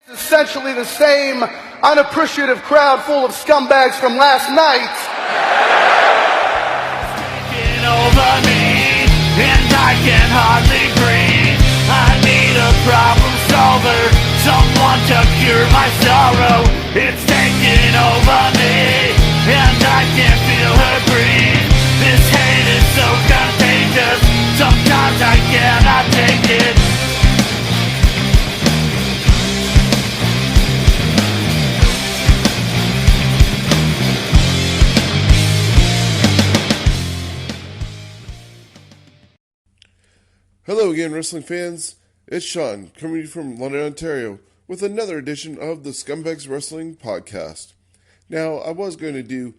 Essentially the same unappreciative crowd full of scumbags from last night. Taking over me, and I can hardly breathe. I need a problem solver, someone to cure my sorrow. It's taking over me, and I can't feel her breathe. This hate is so contagious, sometimes I cannot take it. Hello again, wrestling fans. It's Sean, coming to you from London, Ontario, with another edition of the Scumbags Wrestling Podcast. Now, I was going to do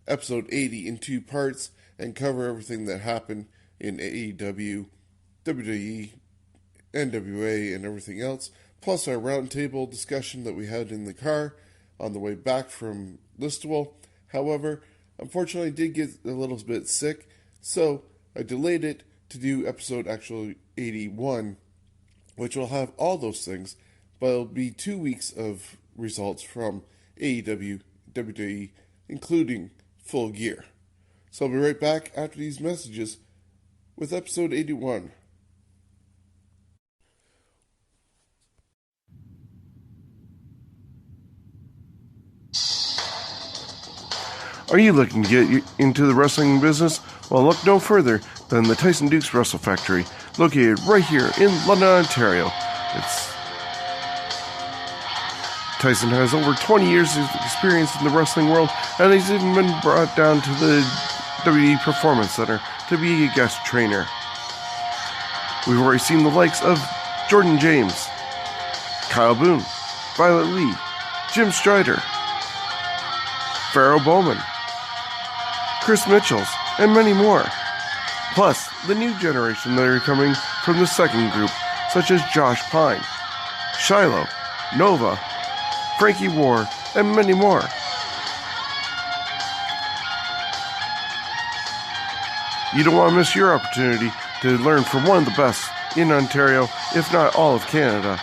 episode 80 in two parts and cover everything that happened in AEW, WWE, NWA, and everything else, plus our roundtable discussion that we had in the car on the way back from Listowel. However, unfortunately, I did get a little bit sick, so I delayed it to do episode actually 81, which will have all those things, but it'll be 2 weeks of results from AEW, WWE, including Full Gear. So I'll be right back after these messages with episode 81. Are you looking to get into the wrestling business? Well, look no further than the Tyson Dukes Wrestle Factory, located right here in London, Ontario. Tyson has over 20 years of experience in the wrestling world, and he's even been brought down to the WWE Performance Center to be a guest trainer. We've already seen the likes of Jordan James, Kyle Boone, Violet Lee, Jim Strider, Pharaoh Bowman, Chris Mitchells, and many more. Plus, the new generation that are coming from the second group, such as Josh Pine, Shiloh, Nova, Frankie War, and many more. You don't want to miss your opportunity to learn from one of the best in Ontario, if not all of Canada,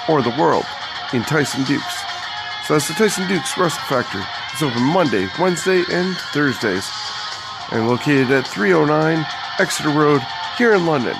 or the world, in Tyson Dukes. So that's the Tyson Dukes Wrestle Factory. It's open Monday, Wednesday, and Thursdays, and located at 309 Exeter Road here in London.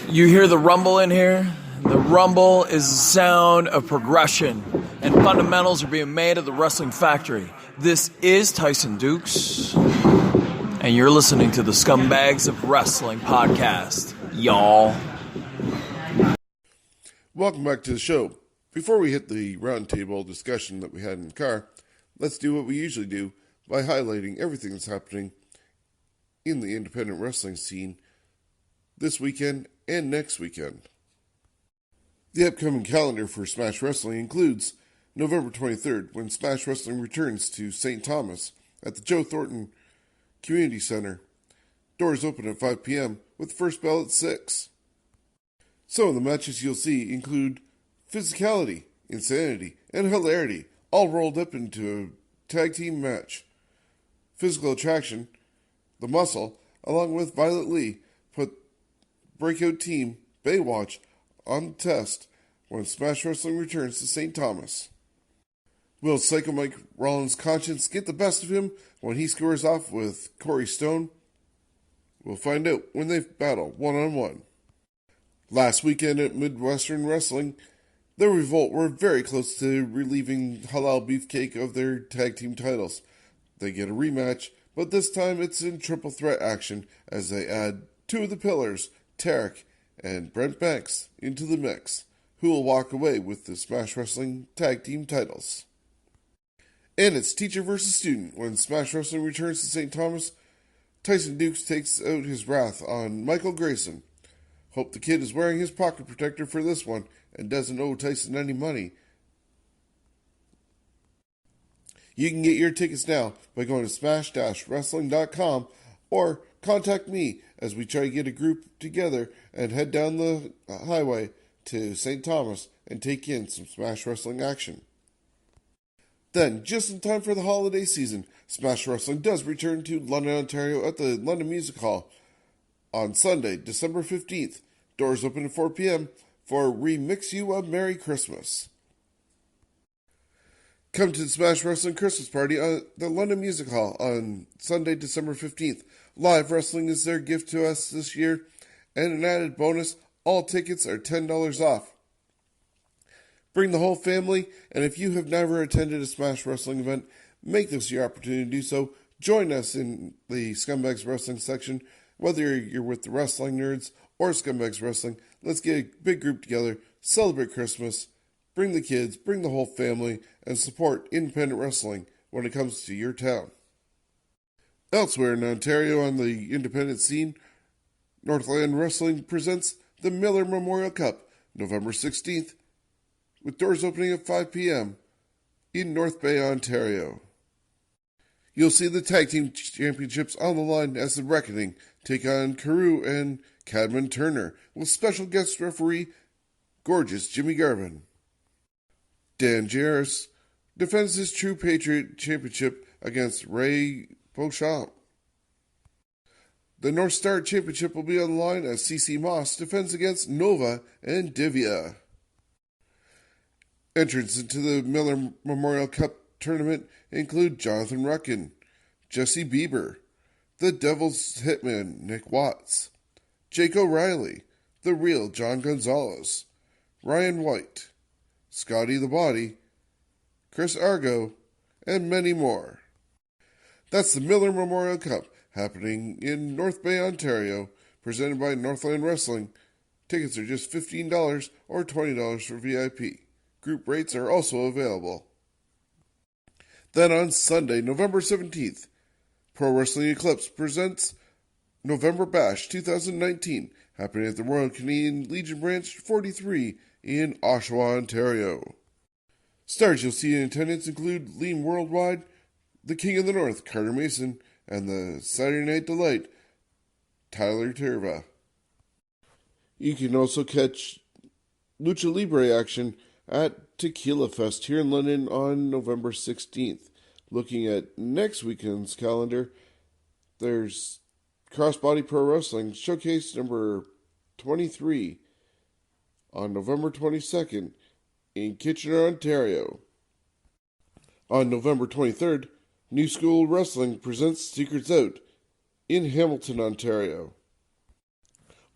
You hear the rumble in here? The rumble is the sound of progression, and fundamentals are being made at the Wrestling Factory. This is Tyson Dukes, and you're listening to the Scumbags of Wrestling podcast, y'all. Welcome back to the show. Before we hit the roundtable discussion that we had in the car, let's do what we usually do by highlighting everything that's happening in the independent wrestling scene this weekend and next weekend. The upcoming calendar for Smash Wrestling includes November 23rd, when Smash Wrestling returns to St. Thomas at the Joe Thornton Community Center. Doors open at 5 p.m. with the first bell at 6. Some of the matches you'll see include physicality, insanity, and hilarity, all rolled up into a tag team match. Physical Attraction, The Muscle, along with Violet Lee, put breakout team Baywatch on the test when Smash Wrestling returns to St. Thomas. Will Psycho Mike Rollins' conscience get the best of him when he squares off with Corey Stone? We'll find out when they battle one-on-one. Last weekend at Midwestern Wrestling, the Revolt were very close to relieving Halal Beefcake of their tag team titles. They get a rematch, but this time it's in triple threat action as they add two of the pillars, Tarek and Brent Banks, into the mix, who will walk away with the Smash Wrestling tag team titles. And it's teacher versus student. When Smash Wrestling returns to St. Thomas, Tyson Dukes takes out his wrath on Michael Grayson. Hope the kid is wearing his pocket protector for this one and doesn't owe Tyson any money. You can get your tickets now by going to smash-wrestling.com or contact me as we try to get a group together and head down the highway to St. Thomas and take in some Smash Wrestling action. Then, just in time for the holiday season, Smash Wrestling does return to London, Ontario at the London Music Hall on Sunday, December 15th. Doors open at 4 p.m. for Remix You a Merry Christmas. Come to the Smash Wrestling Christmas Party at the London Music Hall on Sunday, December 15th. Live wrestling is their gift to us this year, and an added bonus, all tickets are $10 off. Bring the whole family, and if you have never attended a Smash Wrestling event, make this your opportunity to do so. Join us in the Scumbags Wrestling section, whether you're with the Wrestling Nerds or Scumbags Wrestling. Let's get a big group together, celebrate Christmas, bring the kids, bring the whole family, and support independent wrestling when it comes to your town. Elsewhere in Ontario on the independent scene, Northland Wrestling presents the Miller Memorial Cup, November 16th, with doors opening at 5 p.m. in North Bay, Ontario. You'll see the Tag Team Championships on the line as the Reckoning take on Carew and Cadman Turner, with special guest referee Gorgeous Jimmy Garvin. Dan Jarrus defends his True Patriot Championship against Ray Beauchamp. The North Star Championship will be on the line as CC Moss defends against Nova and Divya. Entrants into the Miller Memorial Cup tournament include Jonathan Ruckin, Jesse Bieber, the Devil's Hitman Nick Watts, Jake O'Reilly, the Real John Gonzalez, Ryan White, Scotty the Body, Chris Argo, and many more. That's the Miller Memorial Cup happening in North Bay, Ontario, presented by Northland Wrestling. Tickets are just $15 or $20 for VIP. Group rates are also available. Then on Sunday, November 17th, Pro Wrestling Eclipse presents November Bash 2019, happening at the Royal Canadian Legion Branch 43 in Oshawa, Ontario. Stars you'll see in attendance include Lean Worldwide, the King of the North, Carter Mason, and the Saturday Night Delight, Tyler Terva. You can also catch Lucha Libre action at Tequila Fest here in London on November 16th. Looking at next weekend's calendar, there's Crossbody Pro Wrestling Showcase number 23 on November 22nd in Kitchener, Ontario. On November 23rd, New School Wrestling presents Secrets Out in Hamilton, Ontario.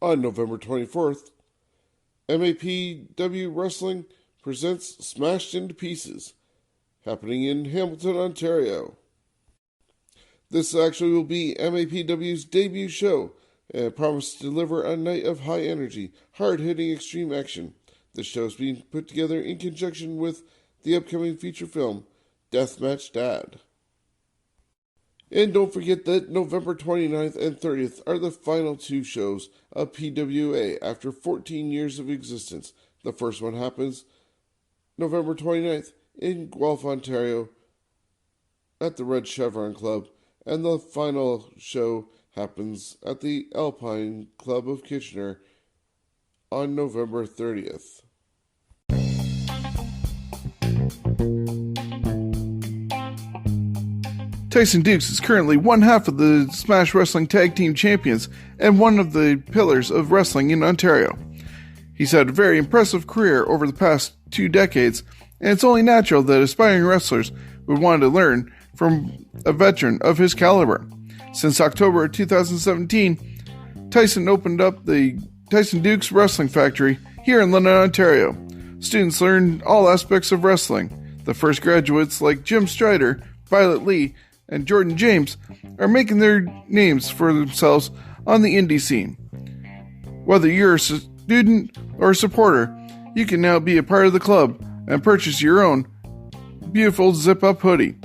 On November 24th, MAPW Wrestling presents Smashed into Pieces, happening in Hamilton, Ontario. This actually will be MAPW's debut show, and promises to deliver a night of high energy, hard-hitting extreme action. The show is being put together in conjunction with the upcoming feature film, Deathmatch Dad. And don't forget that November 29th and 30th are the final two shows of PWA after 14 years of existence. The first one happens November 29th in Guelph, Ontario at the Red Chevron Club, and the final show happens at the Alpine Club of Kitchener on November 30th. Tyson Dukes is currently one half of the Smash Wrestling Tag Team Champions and one of the pillars of wrestling in Ontario. He's had a very impressive career over the past 2 decades, and it's only natural that aspiring wrestlers would want to learn from a veteran of his caliber. Since October 2017, Tyson opened up the Tyson Dukes Wrestling Factory here in London, Ontario. Students learn all aspects of wrestling. The first graduates like Jim Strider, Violet Lee, and Jordan James are making their names for themselves on the indie scene. Whether you're a student or a supporter, you can now be a part of the club and purchase your own beautiful zip-up hoodie.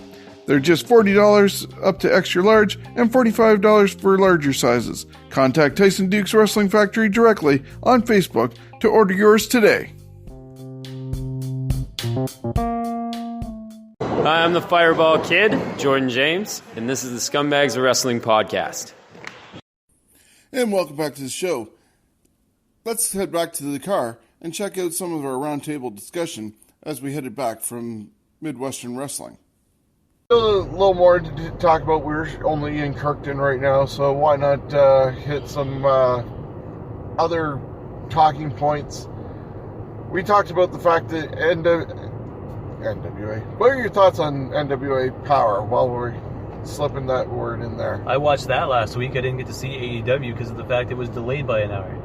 They're just $40 up to extra large and $45 for larger sizes. Contact Tyson Dukes Wrestling Factory directly on Facebook to order yours today. Hi, I'm the Fireball Kid, Jordan James, and this is the Scumbags of Wrestling podcast. And welcome back to the show. Let's head back to the car and check out some of our roundtable discussion as we headed back from Midwestern Wrestling. A little more to talk about. We're only in Kirkton right now, so why not hit some other talking points? We talked about the fact that NWA. What are your thoughts on NWA Power while we're slipping that word in there? I watched that last week. I didn't get to see AEW because of the fact it was delayed by an hour.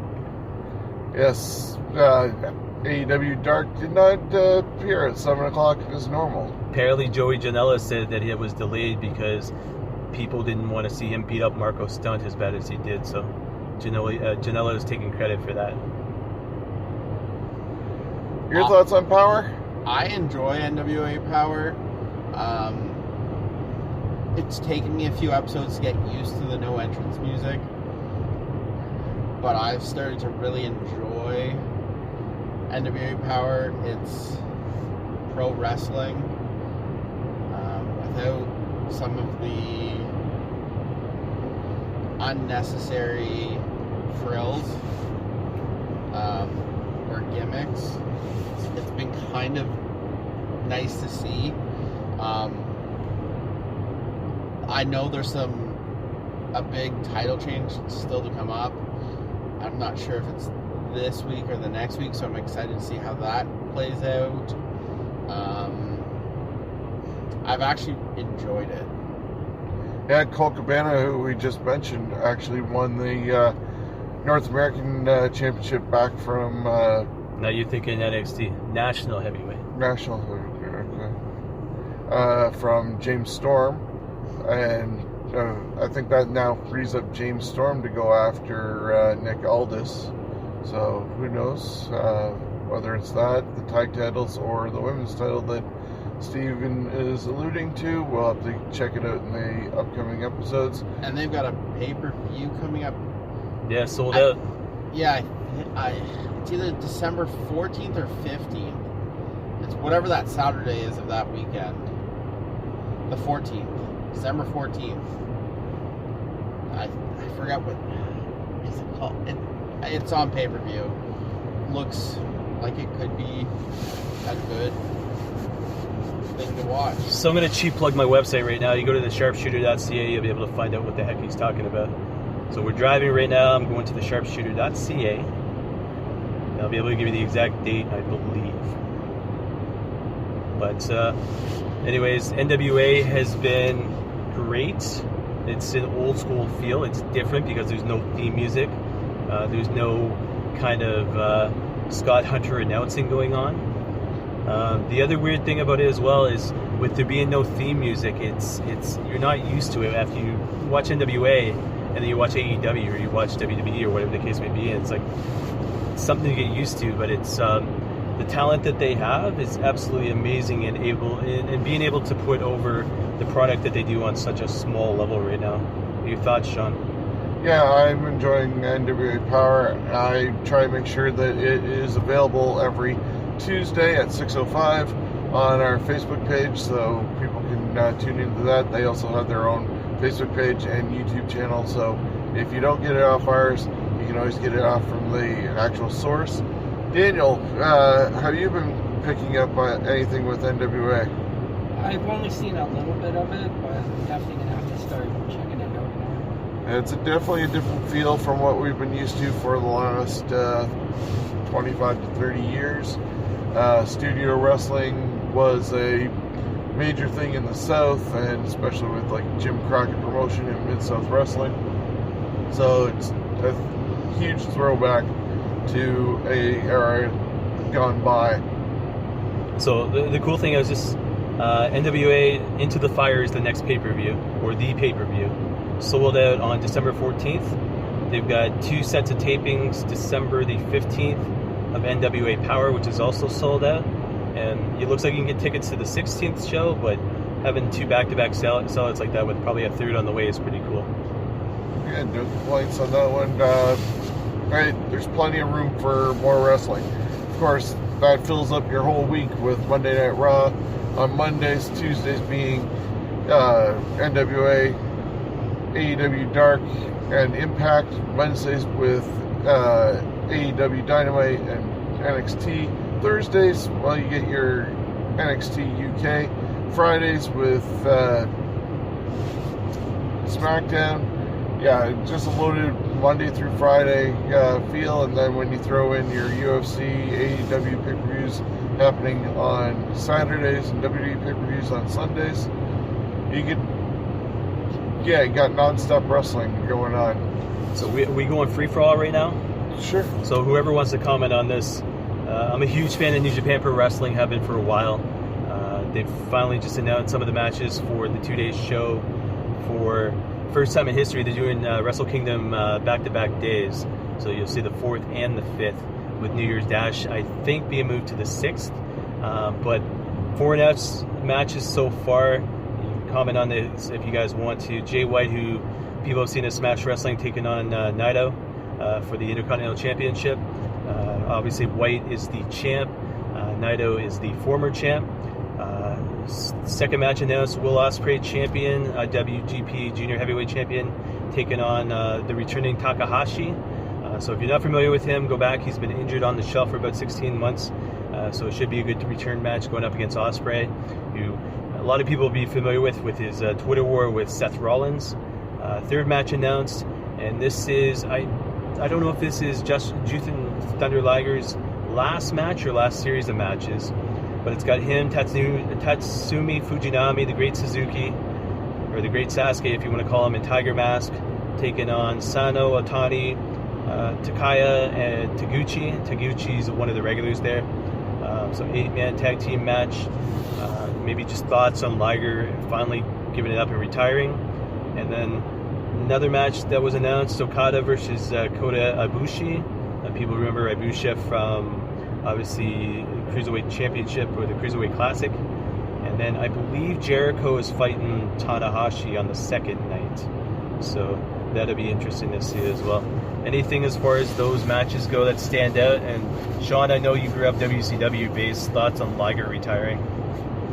Yes, AEW Dark did not appear at 7 o'clock as normal. Apparently, Joey Janela said that it was delayed because people didn't want to see him beat up Marco Stunt as bad as he did. So Janela is taking credit for that. Your thoughts on Power? I enjoy NWA Power. It's taken me a few episodes to get used to the no entrance music, but I've started to really enjoy NWA Power. It's pro wrestling without some of the unnecessary frills or gimmicks. It's been kind of nice to see. I know there's a big title change still to come up. I'm not sure if it's this week or the next week, so I'm excited to see how that plays out. I've actually enjoyed it. Yeah, Colt Cabana, who we just mentioned, actually won the North American Championship back from... Now you're thinking NXT, National Heavyweight. National Heavyweight, okay. From James Storm. And I think that now frees up James Storm to go after Nick Aldis. So who knows whether it's that, the tag titles, or the women's title that Steven is alluding to. We'll have to check it out in the upcoming episodes. And they've got a pay-per-view coming up. Yeah, sold out. Yeah, it's either December 14th or 15th. It's whatever that Saturday is of that weekend. The 14th. December 14th. I forgot what is it called. It's on pay-per-view. Looks like it could be a good thing to watch. So I'm going to cheap plug my website right now. You go to the sharpshooter.ca, you'll be able to find out what the heck he's talking about. So we're driving right now. I'm going to the sharpshooter.ca. I'll be able to give you the exact date, I believe. But anyways, NWA has been great. It's an old school feel. It's different because there's no theme music. There's no kind of Scott Hunter announcing going on. The other weird thing about it as well is with there being no theme music, it's you're not used to it after you watch NWA and then you watch AEW or you watch WWE or whatever the case may be. And it's like something to get used to, but it's the talent that they have is absolutely amazing and being able to put over the product that they do on such a small level right now. Your thoughts, Sean? Yeah, I'm enjoying NWA Power. I try to make sure that it is available every Tuesday at 6:05 on our Facebook page, so people can tune into that. They also have their own Facebook page and YouTube channel, so if you don't get it off ours, you can always get it off from the actual source. Daniel, have you been picking up anything with NWA? I've only seen a little bit of it, but I'm definitely going to have to start checking it out more. It's definitely a different feel from what we've been used to for the last 25 to 30 years. Studio wrestling was a major thing in the South, and especially with like Jim Crockett promotion and Mid-South Wrestling. So it's a huge throwback to a era gone by. So the cool thing is just NWA Into the Fire is the next pay-per-view, or the pay-per-view. Sold out on December 14th. They've got 2 sets of tapings, December the 15th of NWA Power, which is also sold out. And it looks like you can get tickets to the 16th show, but having 2 back-to-back sellouts like that with probably a third on the way is pretty cool. Yeah, no complaints on that one. Right, there's plenty of room for more wrestling. Of course, that fills up your whole week with Monday Night Raw on Mondays, Tuesdays being NWA, AEW Dark, and Impact. Wednesdays with AEW Dynamite and NXT. Thursdays, well, you get your NXT UK. Fridays with SmackDown. Yeah, just a loaded Monday through Friday feel, and then when you throw in your UFC, AEW pay-per-views happening on Saturdays and WWE pay-per-views on Sundays, you got non-stop wrestling going on. So we going free-for-all right now? Sure. So whoever wants to comment on this, I'm a huge fan of New Japan Pro Wrestling, have been for a while. They've finally just announced some of the matches for the 2-day show. For first time in history, they're doing Wrestle Kingdom back-to-back days. So you'll see the 4th and the 5th, with New Year's Dash, I think, being moved to the 6th. But 4 matches so far. You can comment on this if you guys want to. Jay White, who people have seen at Smash Wrestling, taking on Naito for the Intercontinental Championship. Obviously, White is the champ. Naito is the former champ. Second match announced, Will Ospreay, champion, WGP Junior Heavyweight Champion, taking on the returning Takahashi. So if you're not familiar with him, go back. He's been injured on the shelf for about 16 months. So it should be a good return match going up against Ospreay, who a lot of people will be familiar with his Twitter war with Seth Rollins. Third match announced, and this is, I don't know if this is just Jushin Thunder Liger's last match or last series of matches, but it's got him, Tatsumi Fujinami, the Great Suzuki, or the Great Sasuke if you want to call him, in Tiger Mask, taking on Sano, Otani, Takaya, and Taguchi. Taguchi's one of the regulars there. So 8-man tag team match. Maybe just thoughts on Liger finally giving it up and retiring. And then another match that was announced, Okada versus Kota Ibushi. People remember Ibushi from, obviously, the Cruiserweight Championship or the Cruiserweight Classic. And then I believe Jericho is fighting Tanahashi on the second night. So that'll be interesting to see as well. Anything as far as those matches go that stand out? And Sean, I know you grew up WCW based. Thoughts on Liger retiring?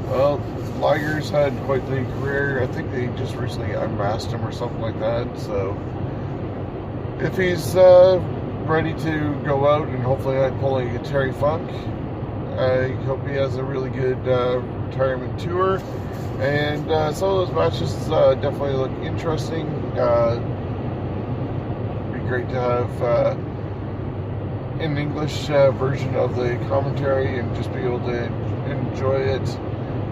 Well, Liger's had quite the career. I think they just recently unmasked him or something like that. So if he's ready to go out and hopefully not pulling a Terry Funk, I hope he has a really good retirement tour. And some of those matches definitely look interesting. Be great to have an English version of the commentary and just be able to enjoy it.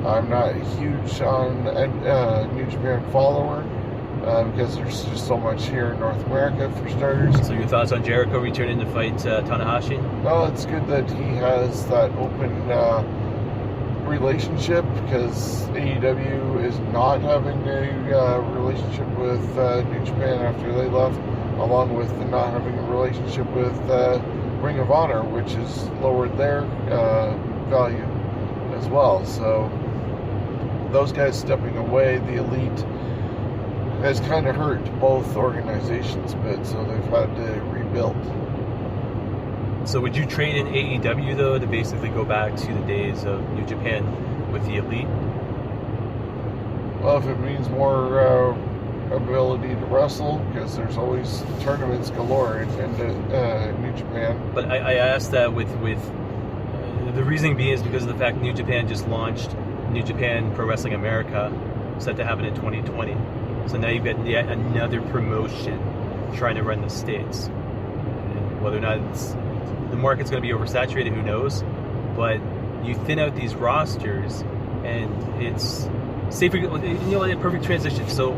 I'm not a huge on New Japan follower because there's just so much here in North America for starters. So your thoughts on Jericho returning to fight Tanahashi? Well, it's good that he has that open relationship, because AEW is not having a relationship with New Japan after they left, along with not having a relationship with Ring of Honor, which has lowered their value as well. So those guys stepping away, the Elite, has kind of hurt both organizations a bit, so they've had to rebuild. So would you trade in AEW, though, to basically go back to the days of New Japan with the Elite? Well, if it means more ability to wrestle, because there's always tournaments galore in New Japan. But I asked that with the reasoning being is because of the fact New Japan just launched New Japan Pro Wrestling America, set to happen in 2020. So now you've got yet another promotion trying to run the States. And whether or not the market's going to be oversaturated, who knows? But you thin out these rosters, and it's safer. A perfect transition. So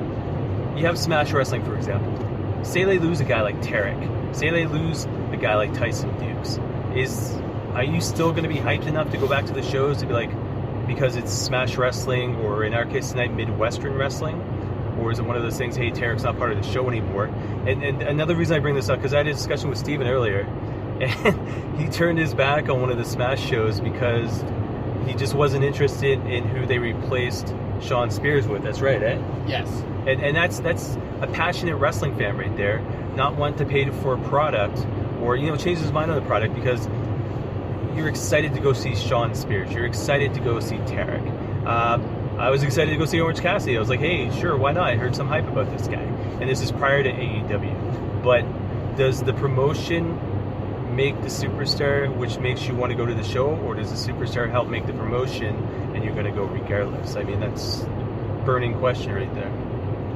you have Smash Wrestling, for example. Say they lose a guy like Tarek. Say they lose a guy like Tyson Dukes. Are you still going to be hyped enough to go back to the shows to be like, because it's Smash Wrestling, or in our case tonight, Midwestern Wrestling? Or is it one of those things, hey, Tarek's not part of the show anymore? And another reason I bring this up, because I had a discussion with Steven earlier, and he turned his back on one of the Smash shows because he just wasn't interested in who they replaced Shawn Spears with. That's right, eh? Yes. And that's a passionate wrestling fan right there, not one to pay for a product or, change his mind on the product because you're excited to go see Shawn Spears. You're excited to go see Tarek. I was excited to go see Orange Cassidy. I was like, hey, sure, why not? I heard some hype about this guy. And this is prior to AEW. But does the promotion make the superstar, which makes you want to go to the show, or does the superstar help make the promotion and you're going to go regardless? I mean, that's a burning question right there.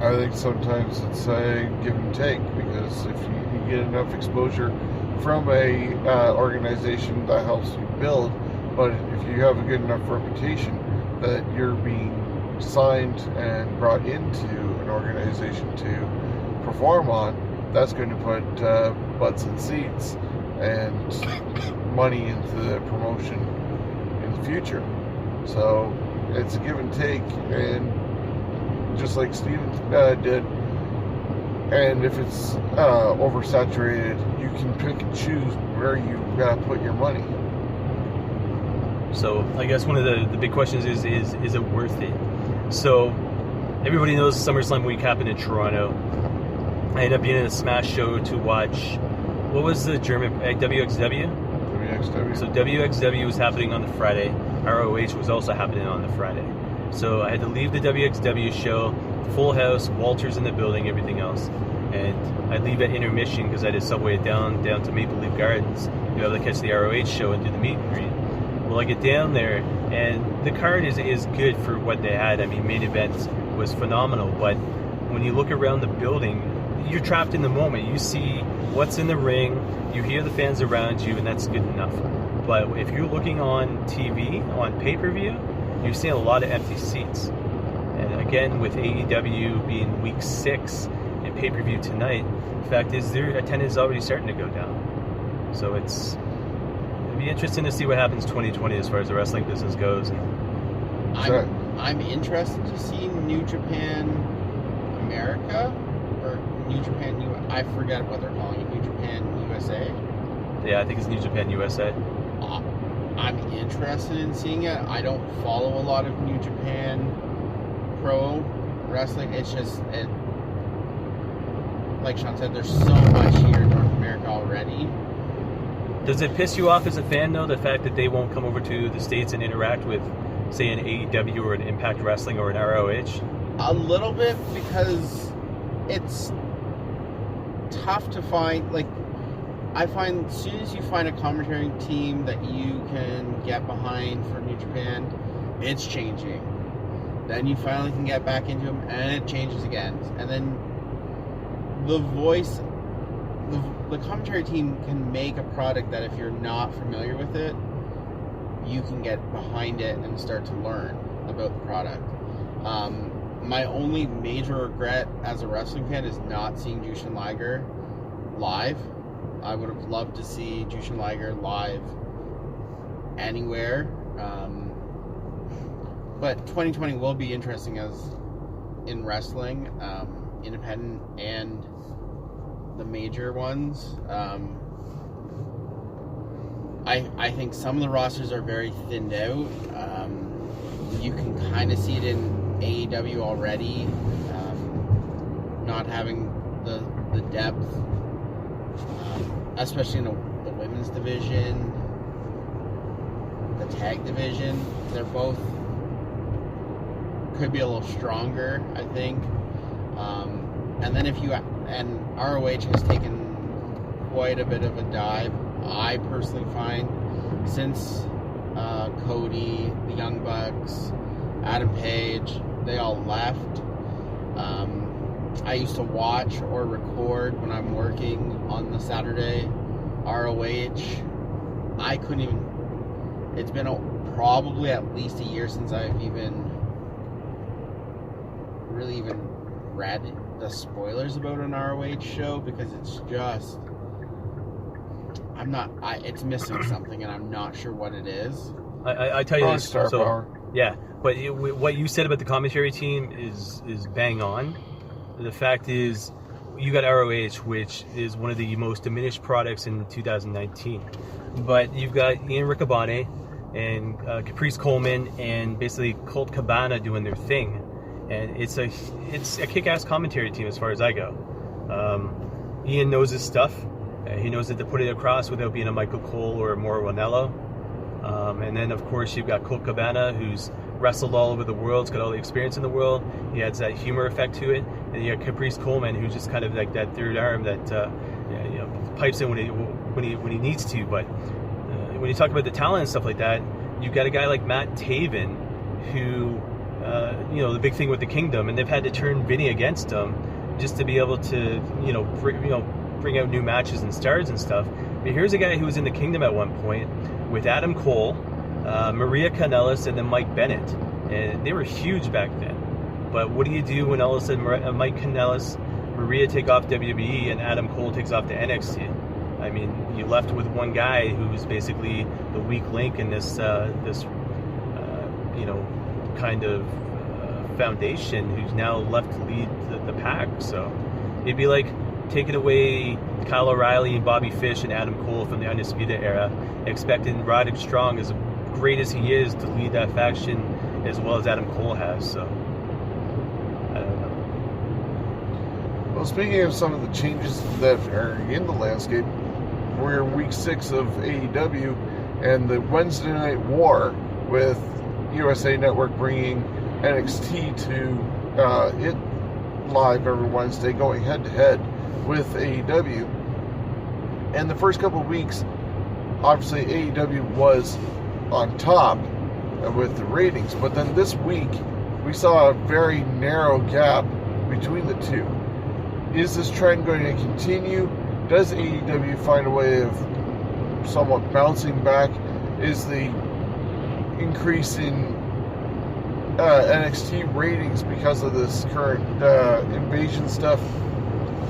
I think sometimes it's a give and take, because if you get enough exposure from a organization, that helps you build. But if you have a good enough reputation that you're being signed and brought into an organization to perform on, that's going to put butts in seats and money into the promotion in the future. So it's a give and take, and just like Steven did. And if it's oversaturated, you can pick and choose where you put your money. So I guess one of the big questions is it worth it? So everybody knows SummerSlam week happened in Toronto. I ended up being in a Smash show to watch, what was the German, WXW? WXW. So WXW was happening on the Friday. ROH was also happening on the Friday. So I had to leave the WXW show, full house, Walter's in the building, everything else. And I leave at intermission because I had to subway it down to Maple Leaf Gardens to be able to catch the ROH show and do the meet and greet. Well, I get down there, and the card is good for what they had. I mean, main event was phenomenal, but when you look around the building, you're trapped in the moment. You see what's in the ring, you hear the fans around you, and that's good enough. But if you're looking on TV, on pay-per-view, you're seeing a lot of empty seats. And again, with AEW being week 6 and pay-per-view tonight, the fact is their attendance is already starting to go down. So it'll be interesting to see what happens 2020 as far as the wrestling business goes. I'm interested to see New Japan America, or New Japan I forget what they're calling it, New Japan USA? Yeah, I think it's New Japan USA. I'm interested in seeing it. I don't follow a lot of New Japan pro wrestling. It's just, like Sean said, there's so much here in North America already. Does it piss you off as a fan, though, the fact that they won't come over to the States and interact with, say, an AEW or an Impact Wrestling or an ROH? A little bit, because it's tough to find, like, I find as soon as you find a commentary team that you can get behind for New Japan, it's changing. Then you finally can get back into them, and it changes again. And then the voice, the commentary team can make a product that if you're not familiar with it, you can get behind it and start to learn about the product. My only major regret as a wrestling fan is not seeing Jushin Liger live. I would have loved to see Jushin Liger live anywhere. But 2020 will be interesting as in wrestling, independent and the major ones. I think some of the rosters are very thinned out. You can kind of see it in AEW already, not having the depth, especially in the women's division, the tag division. They're both could be a little stronger, I think. And then and ROH has taken quite a bit of a dive, I personally find, since Cody, the Young Bucks, Adam Page, they all left. I used to watch or record when I'm working on the Saturday ROH. I couldn't even, it's been probably at least a year since I've really even read the spoilers about an ROH show, because it's just, it's missing something, and I'm not sure what it is. I tell you this, Star Power. Yeah, but what you said about the commentary team is bang on. The fact is, you got ROH, which is one of the most diminished products in 2019. But you've got Ian Riccaboni and Caprice Coleman and basically Colt Cabana doing their thing. And it's a kick-ass commentary team as far as I go. Ian knows his stuff. He knows that to put it across without being a Michael Cole or a Mauro Ranallo. And then, of course, you've got Colt Cabana, who's wrestled all over the world. He's got all the experience in the world. He adds that humor effect to it. And you got Caprice Coleman, who's just kind of like that third arm that pipes in when he needs to. But when you talk about the talent and stuff like that, you've got a guy like Matt Taven, who the big thing with the Kingdom, and they've had to turn Vinny against him just to be able to bring out new matches and stars and stuff. But here's a guy who was in the Kingdom at one point with Adam Cole, Maria Kanellis, and then Mike Bennett, and they were huge back then. But what do you do when all of a sudden Mike Kanellis, Maria take off WWE, and Adam Cole takes off to NXT? I mean, you left with one guy who's basically the weak link in this kind of foundation, who's now left to lead the pack. So it'd be like taking away Kyle O'Reilly and Bobby Fish and Adam Cole from the Undisputed Era, expecting Roderick Strong, as great as he is, to lead that faction as well as Adam Cole has. So I don't know. Well, speaking of some of the changes that are in the landscape, we're in week 6 of AEW, and the Wednesday Night War with USA Network bringing NXT to it live every Wednesday, going head-to-head with AEW. And the first couple of weeks, obviously AEW was on top with the ratings, but then this week we saw a very narrow gap between the two. Is this trend going to continue? Does AEW find a way of somewhat bouncing back? Is the increase in NXT ratings because of this current invasion stuff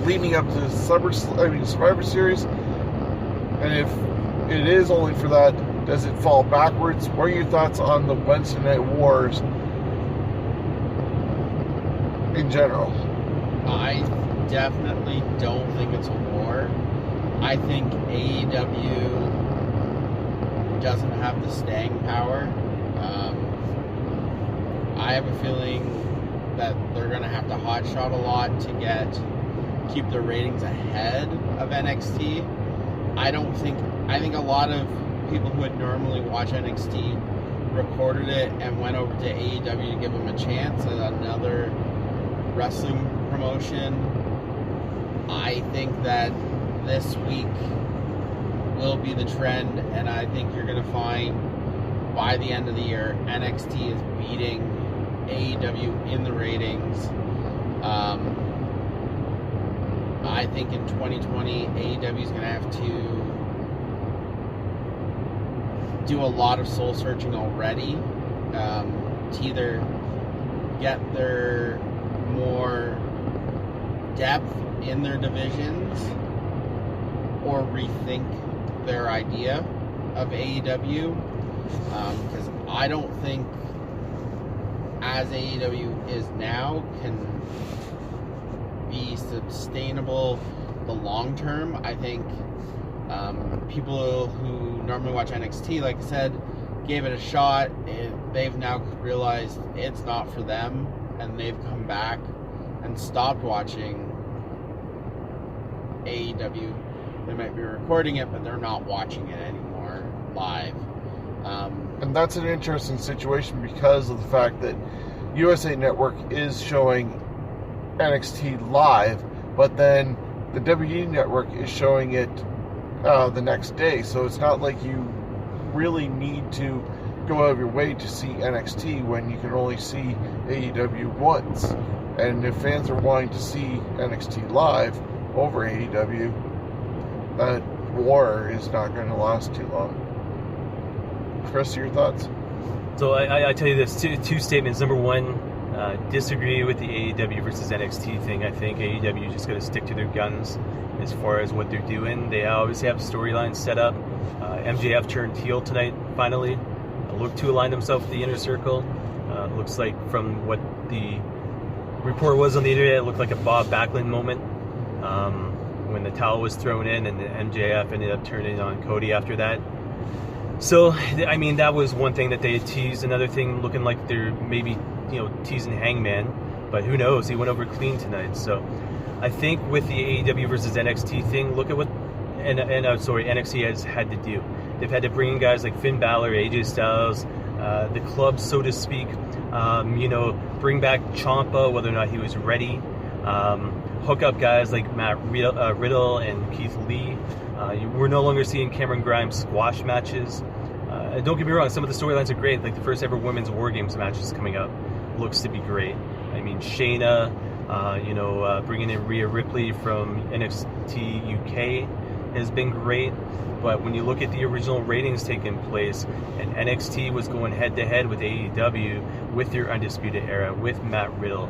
leading up to Survivor Series? And if it is only for that, does it fall backwards? What are your thoughts on the Wednesday Night Wars in general? I definitely don't think it's a war. I think AEW doesn't have the staying power. I have a feeling that they're going to have to hotshot a lot to keep their ratings ahead of NXT. I think a lot of people who would normally watch NXT recorded it and went over to AEW to give them a chance at another wrestling promotion. I think that this week will be the trend, and I think you're going to find by the end of the year NXT is beating AEW in the ratings. I think in 2020 AEW is going to have to do a lot of soul searching already to either get their more depth in their divisions or rethink their idea of AEW, because I don't think as AEW is now can be sustainable the long term. I think people who normally watch NXT, like I said, gave it a shot. They've now realized it's not for them, and they've come back and stopped watching AEW. They might be recording it, but they're not watching it anymore live. And that's an interesting situation because of the fact that USA Network is showing NXT live, but then the WWE Network is showing it the next day. So it's not like you really need to go out of your way to see NXT when you can only see AEW once. And if fans are wanting to see NXT live over AEW, that war is not going to last too long. Chris, your thoughts? So I tell you this, two statements. Number one, disagree with the AEW versus NXT thing. I think AEW just got to stick to their guns as far as what they're doing. They obviously have storylines set up. MJF turned heel tonight, finally. Looked to align himself with the Inner Circle. Looks like from what the report was on the internet, it looked like a Bob Backlund moment when the towel was thrown in, and the MJF ended up turning on Cody after that. So, I mean, that was one thing that they had teased. Another thing looking like they're maybe, teasing Hangman. But who knows? He went over clean tonight. So, I think with the AEW versus NXT thing, look at what NXT has had to do. They've had to bring in guys like Finn Balor, AJ Styles, the club, so to speak. Bring back Ciampa, whether or not he was ready. Hook up guys like Matt Riddle and Keith Lee. We're no longer seeing Cameron Grimes squash matches. Don't get me wrong, some of the storylines are great. Like the first ever women's War Games match is coming up. Looks to be great. I mean, Shayna, bringing in Rhea Ripley from NXT UK has been great. But when you look at the original ratings taking place, and NXT was going head-to-head with AEW, with their Undisputed Era, with Matt Riddle,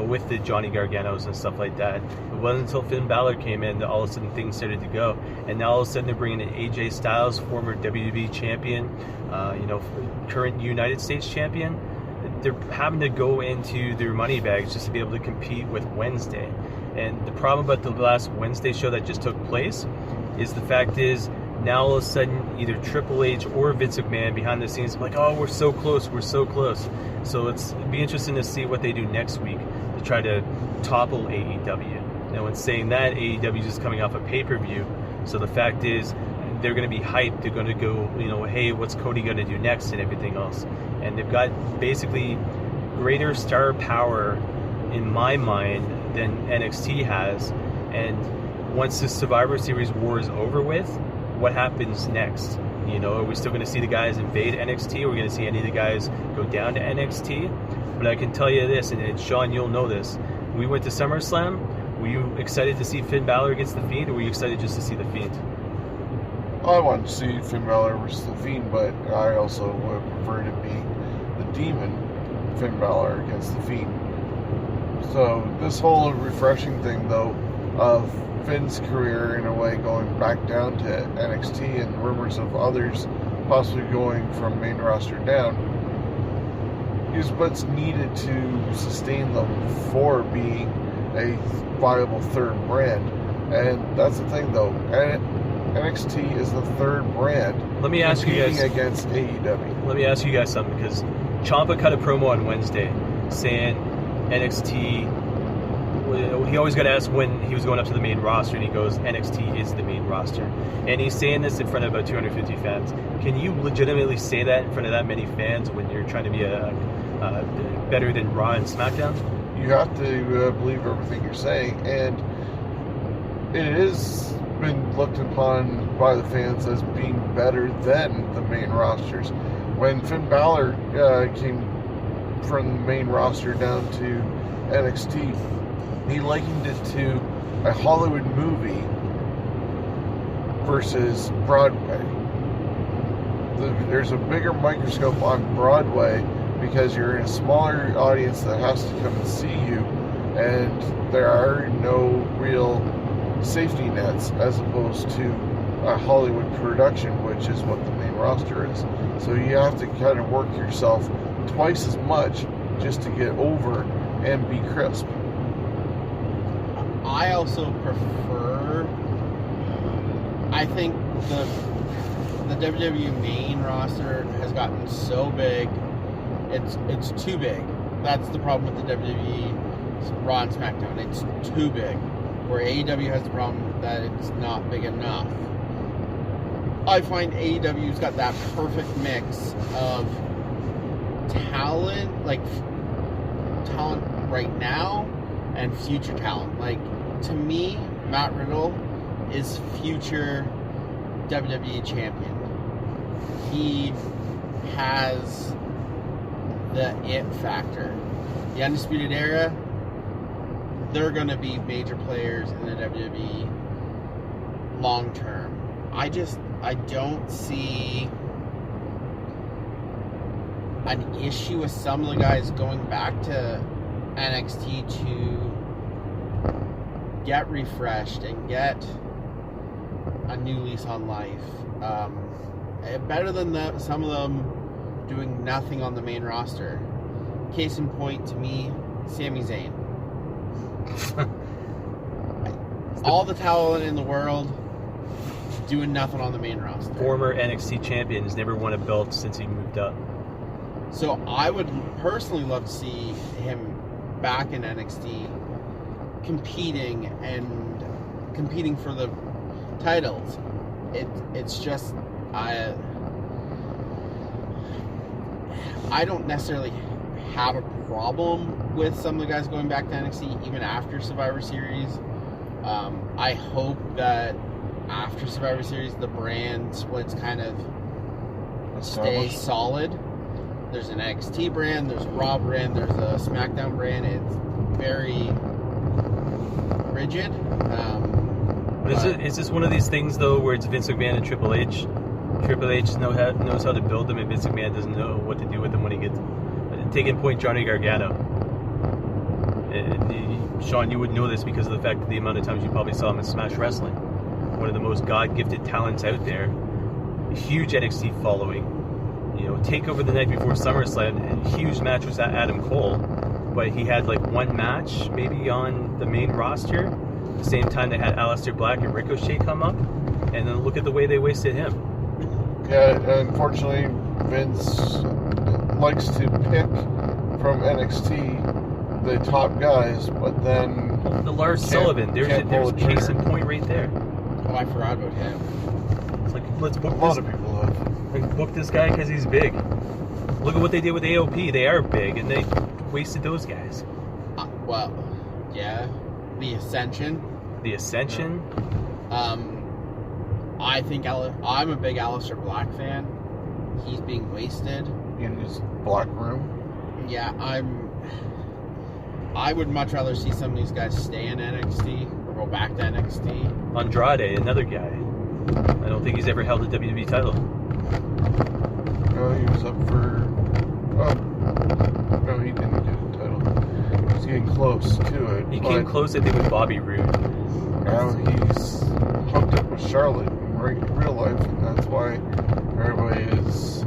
with the Johnny Garganos and stuff like that. It wasn't until Finn Balor came in that all of a sudden things started to go. And now all of a sudden they're bringing in AJ Styles, former WWE champion, current United States champion. They're having to go into their money bags just to be able to compete with Wednesday. And the problem about the last Wednesday show that just took place is the fact is now all of a sudden either Triple H or Vince McMahon behind the scenes are like, oh, we're so close. So it's be interesting to see what they do next week to try to topple AEW. Now, in saying that, AEW is just coming off a pay-per-view, so the fact is they're going to be hyped. They're going to go, hey, what's Cody going to do next and everything else. And they've got basically greater star power in my mind than NXT has. And once the Survivor Series war is over with, what happens next? Are we still going to see the guys invade NXT? Are we going to see any of the guys go down to NXT? But I can tell you this, and Sean, you'll know this. We went to SummerSlam. Were you excited to see Finn Balor against The Fiend, or were you excited just to see The Fiend? I wanted to see Finn Balor versus The Fiend, but I also would prefer to be the Demon, Finn Balor against The Fiend. So this whole refreshing thing, though, of Finn's career in a way going back down to NXT and rumors of others possibly going from main roster down is what's needed to sustain them for being a viable third brand. And that's the thing, though. NXT is the third brand. Let me ask you guys against AEW. Let me ask you guys something, because Ciampa cut a promo on Wednesday saying NXT. He always got asked when he was going up to the main roster, and he goes, NXT is the main roster. And he's saying this in front of about 250 fans. Can you legitimately say that in front of that many fans when you're trying to be better than Raw and SmackDown? You have to believe everything you're saying, and it has been looked upon by the fans as being better than the main rosters. When Finn Balor came from the main roster down to NXT, he likened it to a Hollywood movie versus Broadway. There's a bigger microscope on Broadway because you're in a smaller audience that has to come and see you, and there are no real safety nets as opposed to a Hollywood production, which is what the main roster is. So you have to kind of work yourself twice as much just to get over and be crisp. I also prefer, I think the WWE main roster has gotten so big, it's too big. That's the problem with the WWE Raw and SmackDown. It's too big. Where AEW has the problem that it's not big enough. I find AEW's got that perfect mix of talent, talent right now, and future talent. To me, Matt Riddle is future WWE champion. He has the it factor. The Undisputed Era, they're going to be major players in the WWE long term. I don't see an issue with some of the guys going back to NXT to get refreshed and get a new lease on life. Better than some of them doing nothing on the main roster. Case in point, to me, Sami Zayn. All the talent in the world doing nothing on the main roster. Former NXT champion has never won a belt since he moved up. So I would personally love to see him back in NXT competing for the titles. It's just I don't necessarily have a problem with some of the guys going back to NXT even after Survivor Series. I hope that after Survivor Series, the brand splits kind of stay Established. solid. There's an NXT brand, there's a Raw brand, there's a SmackDown brand. It's very rigid. Is this one of these things, though, where it's Vince McMahon and Triple H? Triple H knows how to build them, and Vince McMahon doesn't know what to do with them when he gets... Taking point, Johnny Gargano. Sean, you would know this because of the fact that the amount of times you probably saw him in Smash Wrestling. One of the most God-gifted talents out there. Huge NXT following. You know, Takeover the night before SummerSlam, and huge match was at Adam Cole. But he had like one match maybe on the main roster. At the same time they had Aleister Black and Ricochet come up. And then look at the way they wasted him. Yeah, unfortunately, Vince likes to pick from NXT the top guys, but then The Lars Sullivan, there's a case in point right there. Oh, I forgot about him. It's like, let's book a lot of people have. Like, book this guy because he's big. Look at what they did with AOP. They are big, and they wasted those guys. Well, yeah. The Ascension. The Ascension. I think I'm a big Aleister Black fan. He's being wasted. In his black room. Yeah, I would much rather see some of these guys stay in NXT or go back to NXT. Andrade, another guy. I don't think he's ever held a WWE title. No, he was up for... no, he didn't get a title. He's getting close to it. He came close, I think, with Bobby Roode. Now he's hooked up with Charlotte in real life, and that's why everybody is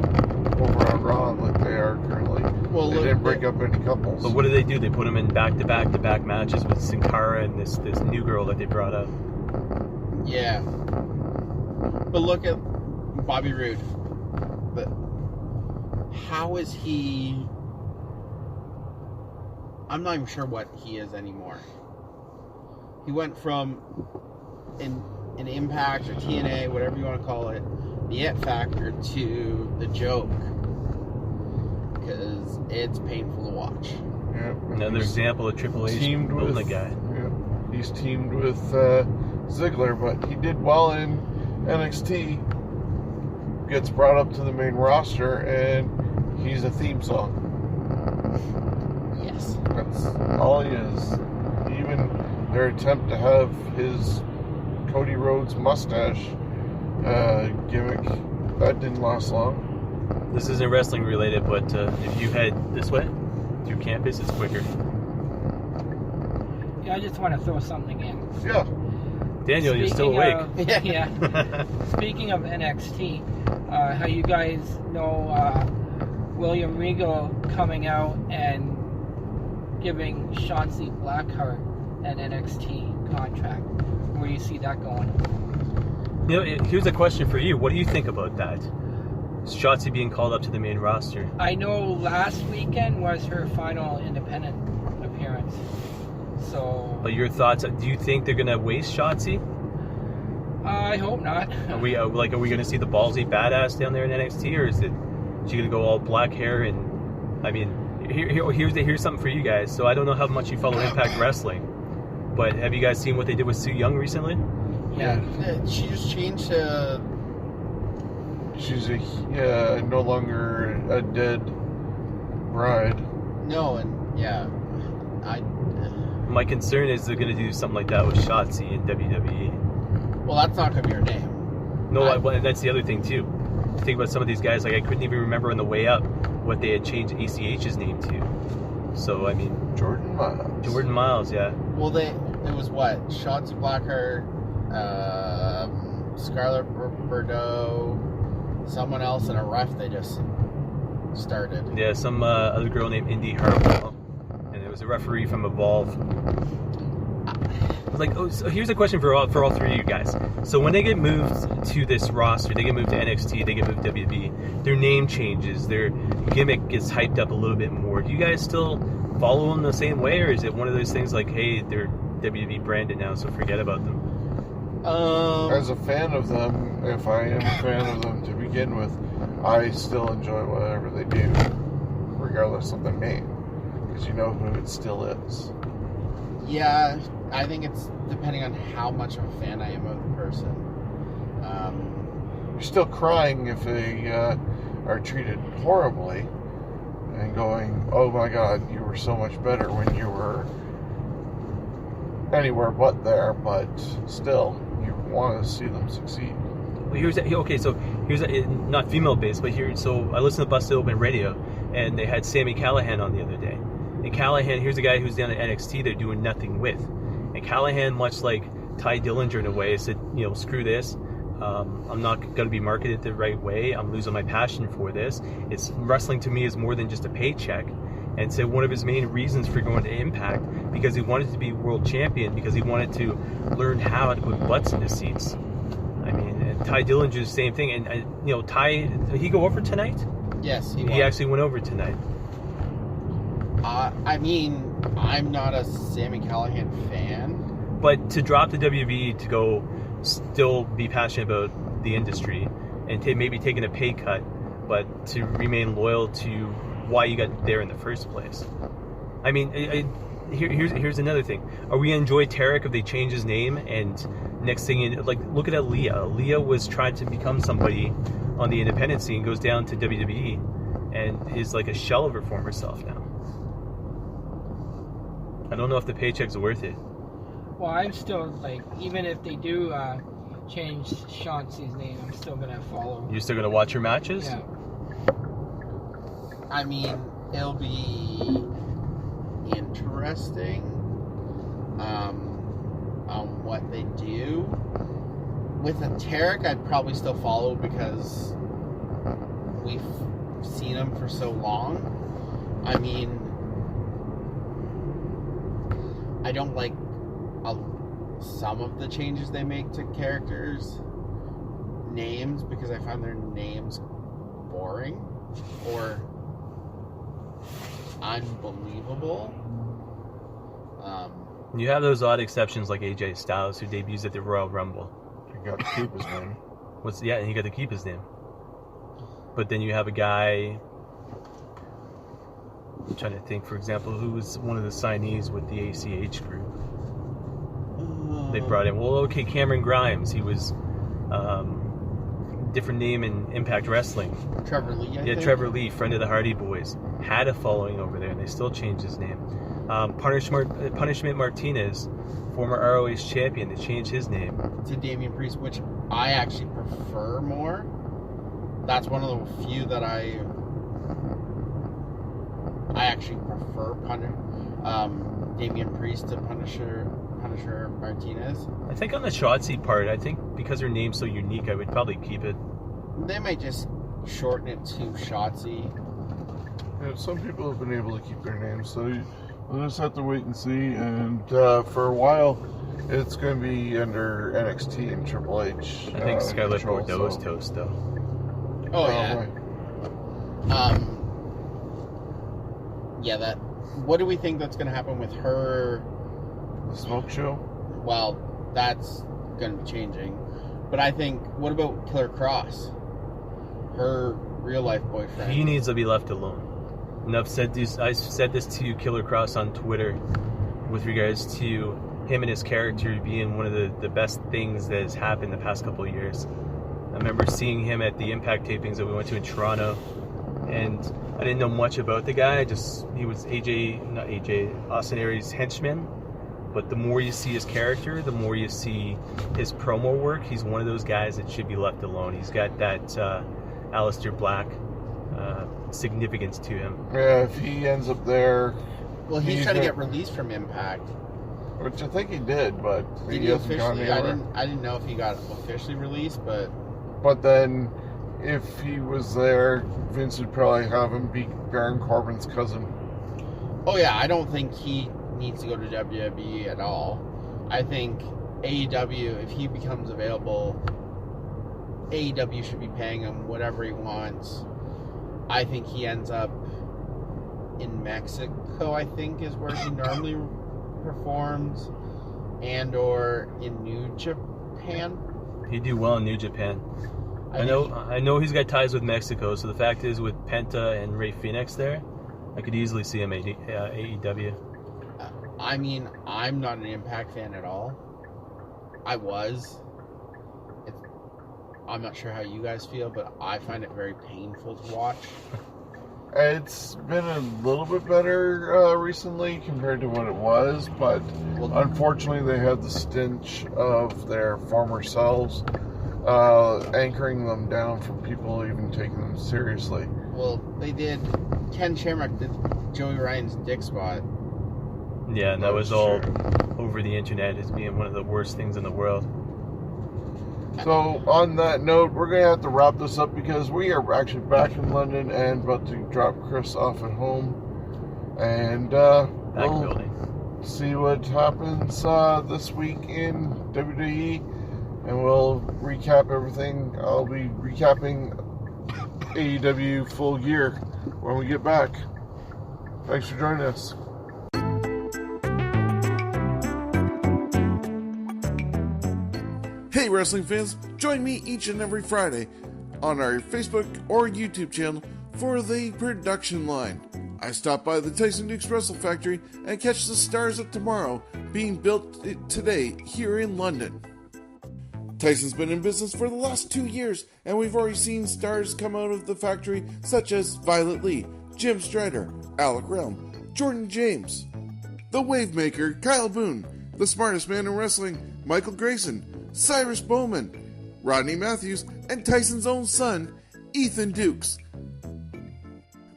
over on Raw like they are currently. Well, they didn't break up any couples. But what do? They put him in back-to-back matches with Sin Cara and this new girl that they brought up. Yeah. But look at Bobby Roode. But how is he... I'm not even sure what he is anymore. He went from an Impact or TNA, whatever you want to call it, the It Factor, to the Joke. Because it's painful to watch. Yeah, Another example of Triple H building a guy. Yeah, he's teamed with Ziggler, but he did well in NXT. Gets brought up to the main roster, and he's a theme song. Yes. That's all he is. Even their attempt to have his Cody Rhodes mustache gimmick, that didn't last long. This isn't wrestling related, but if you head this way through campus, it's quicker. Yeah, I just want to throw something in. Yeah. Daniel, you're still awake. Yeah. Speaking of NXT, how you guys know William Regal coming out and giving Shotzi Blackheart an NXT contract? Where do you see that going? You know, here's a question for you. What do you think about that? Shotzi being called up to the main roster. I know last weekend was her final independent appearance. So. But your thoughts? Do you think they're gonna waste Shotzi? I hope not. Are we gonna see the ballsy badass down there in NXT, or is she gonna go all black hair? And I mean, here's something for you guys. So I don't know how much you follow Impact Wrestling, but have you guys seen what they did with Sue Young recently? Yeah. She just changed to... She's no longer a dead bride. No, and my concern is they're going to do something like that with Shotzi in WWE. Well, that's not going to be her name. No, that's the other thing too. Think about some of these guys. Like, I couldn't even remember on the way up what they had changed ACH's name to. So I mean, Jordan Miles. Jordan Miles, yeah. Well, it was what? Shotzi Blackheart, Scarlett Bordeaux, someone else, and a ref they just started. Yeah, some other girl named Indy Hartwell, and it was a referee from Evolve. So here's a question for all three of you guys. So when they get moved to this roster, they get moved to NXT, they get moved to WWE, their name changes, their gimmick gets hyped up a little bit more. Do you guys still follow them the same way, or is it one of those things like, hey, they're WWE branded now, so forget about them? As a fan of them, if I am a fan of them to begin with, I still enjoy whatever they do, regardless of the name, because you know who it still is. Yeah, I think it's depending on how much of a fan I am of the person. You're still crying if they are treated horribly and going, oh my God, you were so much better when you were anywhere but there, but still, you want to see them succeed. Well, here's not female based, but here. So I listened to Busted Open Radio, and they had Sami Callihan on the other day. And Callihan, here's a guy who's down at NXT. They're doing nothing with, and Callihan, much like Ty Dillinger in a way, said, screw this. I'm not going to be marketed the right way. I'm losing my passion for this. Wrestling to me is more than just a paycheck. And so one of his main reasons for going to Impact, because he wanted to be world champion, because he wanted to learn how to put butts in the seats. I mean, and Ty Dillinger's the same thing. And Ty, did he go over tonight? Yes, he actually went over tonight. I mean, I'm not a Sami Callihan fan. But to drop the WWE to go still be passionate about the industry and maybe taking a pay cut, but to remain loyal to why you got there in the first place. I mean, here's another thing. Are we gonna enjoy Tarek if they change his name and next thing, look at Aaliyah. Aaliyah was trying to become somebody on the independent scene, goes down to WWE and is like a shell of her former self now. I don't know if the paycheck's worth it. Well, I'm still, even if they do change Shotzi's name, I'm still going to follow. You're still going to watch her matches? Yeah. I mean, it'll be interesting on what they do. With a Tarek, I'd probably still follow because we've seen him for so long. I mean, I don't like some of the changes they make to characters' names because I find their names boring or unbelievable. You have those odd exceptions like AJ Styles who debuts at the Royal Rumble. You got to keep his name. And he got to keep his name. But then you have a guy, I'm trying to think, for example, who was one of the signees with the ACH group. They brought in, Cameron Grimes. He was different name in Impact Wrestling. Trevor Lee, I think? Trevor Lee, friend of the Hardy Boys, had a following over there, and they still changed his name. Punishment Martinez, former ROH champion, they changed his name to Damian Priest, which I actually prefer more. That's one of the few that I actually prefer Damian Priest to Punisher Martinez. I think on the Shotzi part, I think because her name's so unique, I would probably keep it. They might just shorten it to Shotzi. Yeah, some people have been able to keep their names, so we'll just have to wait and see. And for a while, it's going to be under NXT and Triple H. I think Scarlett Bordeaux's toast, though. Oh, yeah. Right. Yeah, what do we think that's going to happen with her? The smoke show? Well, that's going to be changing. But I think, what about Killer Cross? Her real-life boyfriend. He needs to be left alone. And I've said this to Killer Cross on Twitter with regards to him and his character being one of the best things that has happened the past couple of years. I remember seeing him at the Impact tapings that we went to in Toronto, and I didn't know much about the guy. He was Austin Aries' henchman. But the more you see his character, the more you see his promo work. He's one of those guys that should be left alone. He's got that Aleister Black significance to him. Yeah, if he ends up there... Well, he's trying to get released from Impact. Which I think he did, but did he officially? I didn't know if he got officially released, but... But then, if he was there, Vince would probably have him be Baron Corbin's cousin. Oh yeah, I don't think he needs to go to WWE at all. I think AEW, if he becomes available, AEW should be paying him whatever he wants. I think he ends up in Mexico, I think, is where he normally performs, and or in New Japan. He'd do well in New Japan. I know he's got ties with Mexico, so the fact is with Penta and Rey Fénix there, I could easily see him at AEW. I mean, I'm not an Impact fan at all. I was. I'm not sure how you guys feel, but I find it very painful to watch. It's been a little bit better recently compared to what it was, but unfortunately they had the stench of their former selves anchoring them down from people even taking them seriously. Well, they did. Ken Shamrock did Joey Ryan's dick spot. Yeah, and that was all over the internet as being one of the worst things in the world. So, on that note, we're going to have to wrap this up because we are actually back in London and about to drop Chris off at home. And we'll see what happens this week in WWE. And we'll recap everything. I'll be recapping AEW Full Gear when we get back. Thanks for joining us. Hey wrestling fans, join me each and every Friday on our Facebook or YouTube channel for the production line. I stop by the Tyson Dukes Wrestle Factory and catch the stars of tomorrow being built today here in London. Tyson's been in business for the last 2 years, and we've already seen stars come out of the factory such as Violet Lee, Jim Strider, Alec Realm, Jordan James, The Wavemaker, Kyle Boone, the smartest man in wrestling, Michael Grayson, Cyrus Bowman, Rodney Matthews, and Tyson's own son, Ethan Dukes.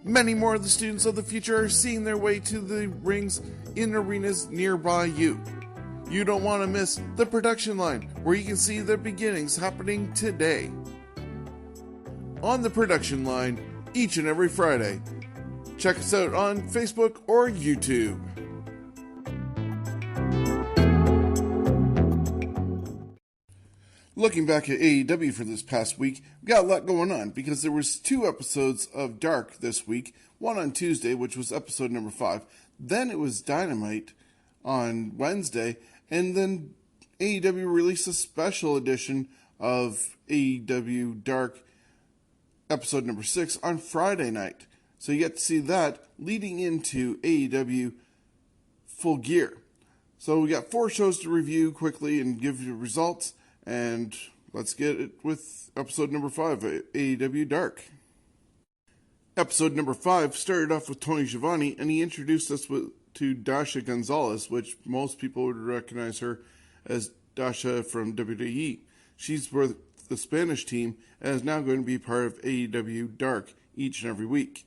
Many more of the students of the future are seeing their way to the rings in arenas nearby you. You don't want to miss the production line, where you can see the beginnings happening today. On the production line, each and every Friday. Check us out on Facebook or YouTube. Looking back at AEW for this past week, we got a lot going on because there was 2 episodes of Dark this week. One on Tuesday, which was episode number 5. Then it was Dynamite on Wednesday. And then AEW released a special edition of AEW Dark episode number 6 on Friday night. So you get to see that leading into AEW Full Gear. So we got 4 shows to review quickly and give you results. And let's get it with episode number 5 of AEW Dark. Episode number 5 started off with Tony Schiavone, and he introduced us to Dasha Gonzalez, which most people would recognize her as Dasha from WWE. She's with the Spanish team and is now going to be part of AEW Dark each and every week.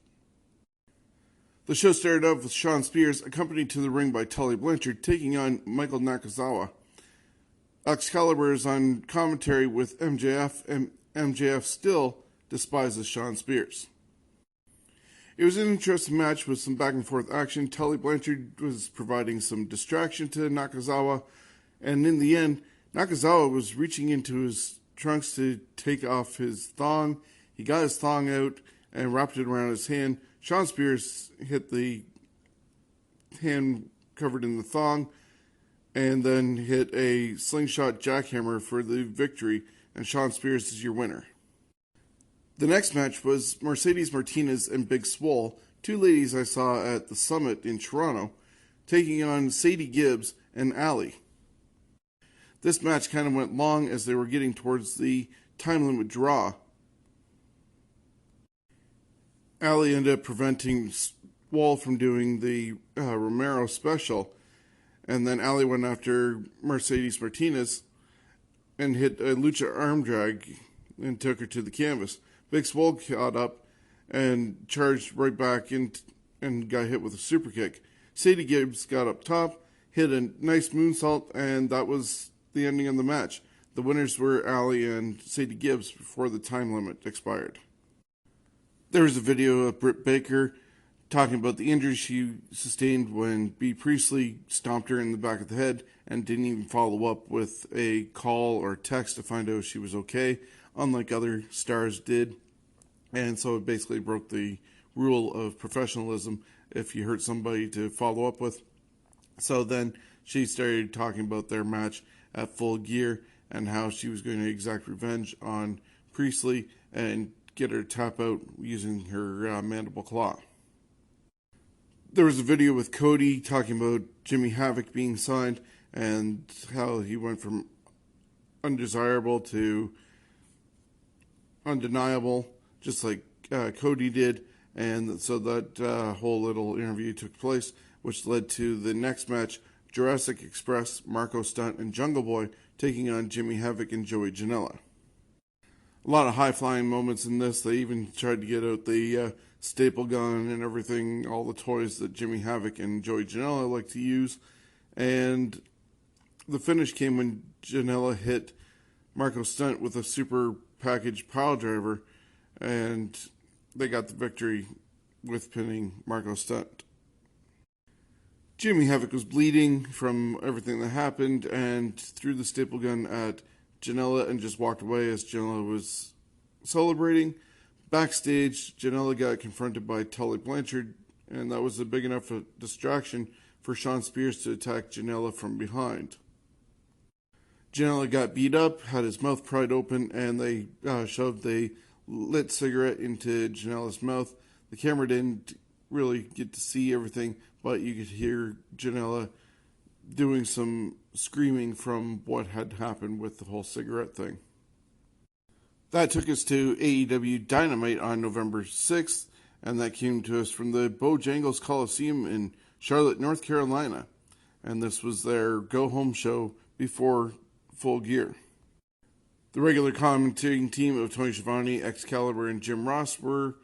The show started off with Shawn Spears, accompanied to the ring by Tully Blanchard, taking on Michael Nakazawa. Excalibur is on commentary with MJF, and MJF still despises Shawn Spears. It was an interesting match with some back and forth action. Tully Blanchard was providing some distraction to Nakazawa, and in the end, Nakazawa was reaching into his trunks to take off his thong. He got his thong out and wrapped it around his hand. Shawn Spears hit the hand covered in the thong, and then hit a slingshot jackhammer for the victory, and Shawn Spears is your winner. The next match was Mercedes Martinez and Big Swole, 2 ladies I saw at the Summit in Toronto, taking on Sadie Gibbs and Allie. This match kind of went long as they were getting towards the time limit draw. Allie ended up preventing Swole from doing the Romero special, and then Allie went after Mercedes Martinez and hit a lucha arm drag and took her to the canvas. Big Swole caught up and charged right back in and got hit with a super kick. Sadie Gibbs got up top, hit a nice moonsault, and that was the ending of the match. The winners were Allie and Sadie Gibbs before the time limit expired. There was a video of Britt Baker talking about the injury she sustained when B. Priestley stomped her in the back of the head and didn't even follow up with a call or text to find out if she was okay, unlike other stars did. And so it basically broke the rule of professionalism if you hurt somebody to follow up with. So then she started talking about their match at Full Gear and how she was going to exact revenge on Priestley and get her to tap out using her mandible claw. There was a video with Cody talking about Jimmy Havoc being signed and how he went from undesirable to undeniable, just like Cody did. And so that whole little interview took place, which led to the next match, Jurassic Express, Marco Stunt, and Jungle Boy taking on Jimmy Havoc and Joey Janela. A lot of high-flying moments in this. They even tried to get out the staple gun and everything, all the toys that Jimmy Havoc and Joey Janela like to use. And the finish came when Janela hit Marco Stunt with a super package pile driver, and they got the victory with pinning Marco Stunt. Jimmy Havoc was bleeding from everything that happened and threw the staple gun at Janela and just walked away as Janela was celebrating. Backstage, Janela got confronted by Tully Blanchard, and that was a big enough distraction for Shawn Spears to attack Janela from behind. Janela got beat up, had his mouth pried open, and they shoved a lit cigarette into Janela's mouth. The camera didn't really get to see everything, but you could hear Janela doing some screaming from what had happened with the whole cigarette thing. That took us to AEW Dynamite on November 6th, and that came to us from the Bojangles Coliseum in Charlotte, North Carolina. And this was their go-home show before Full Gear. The regular commentating team of Tony Schiavone, Excalibur, and Jim Ross were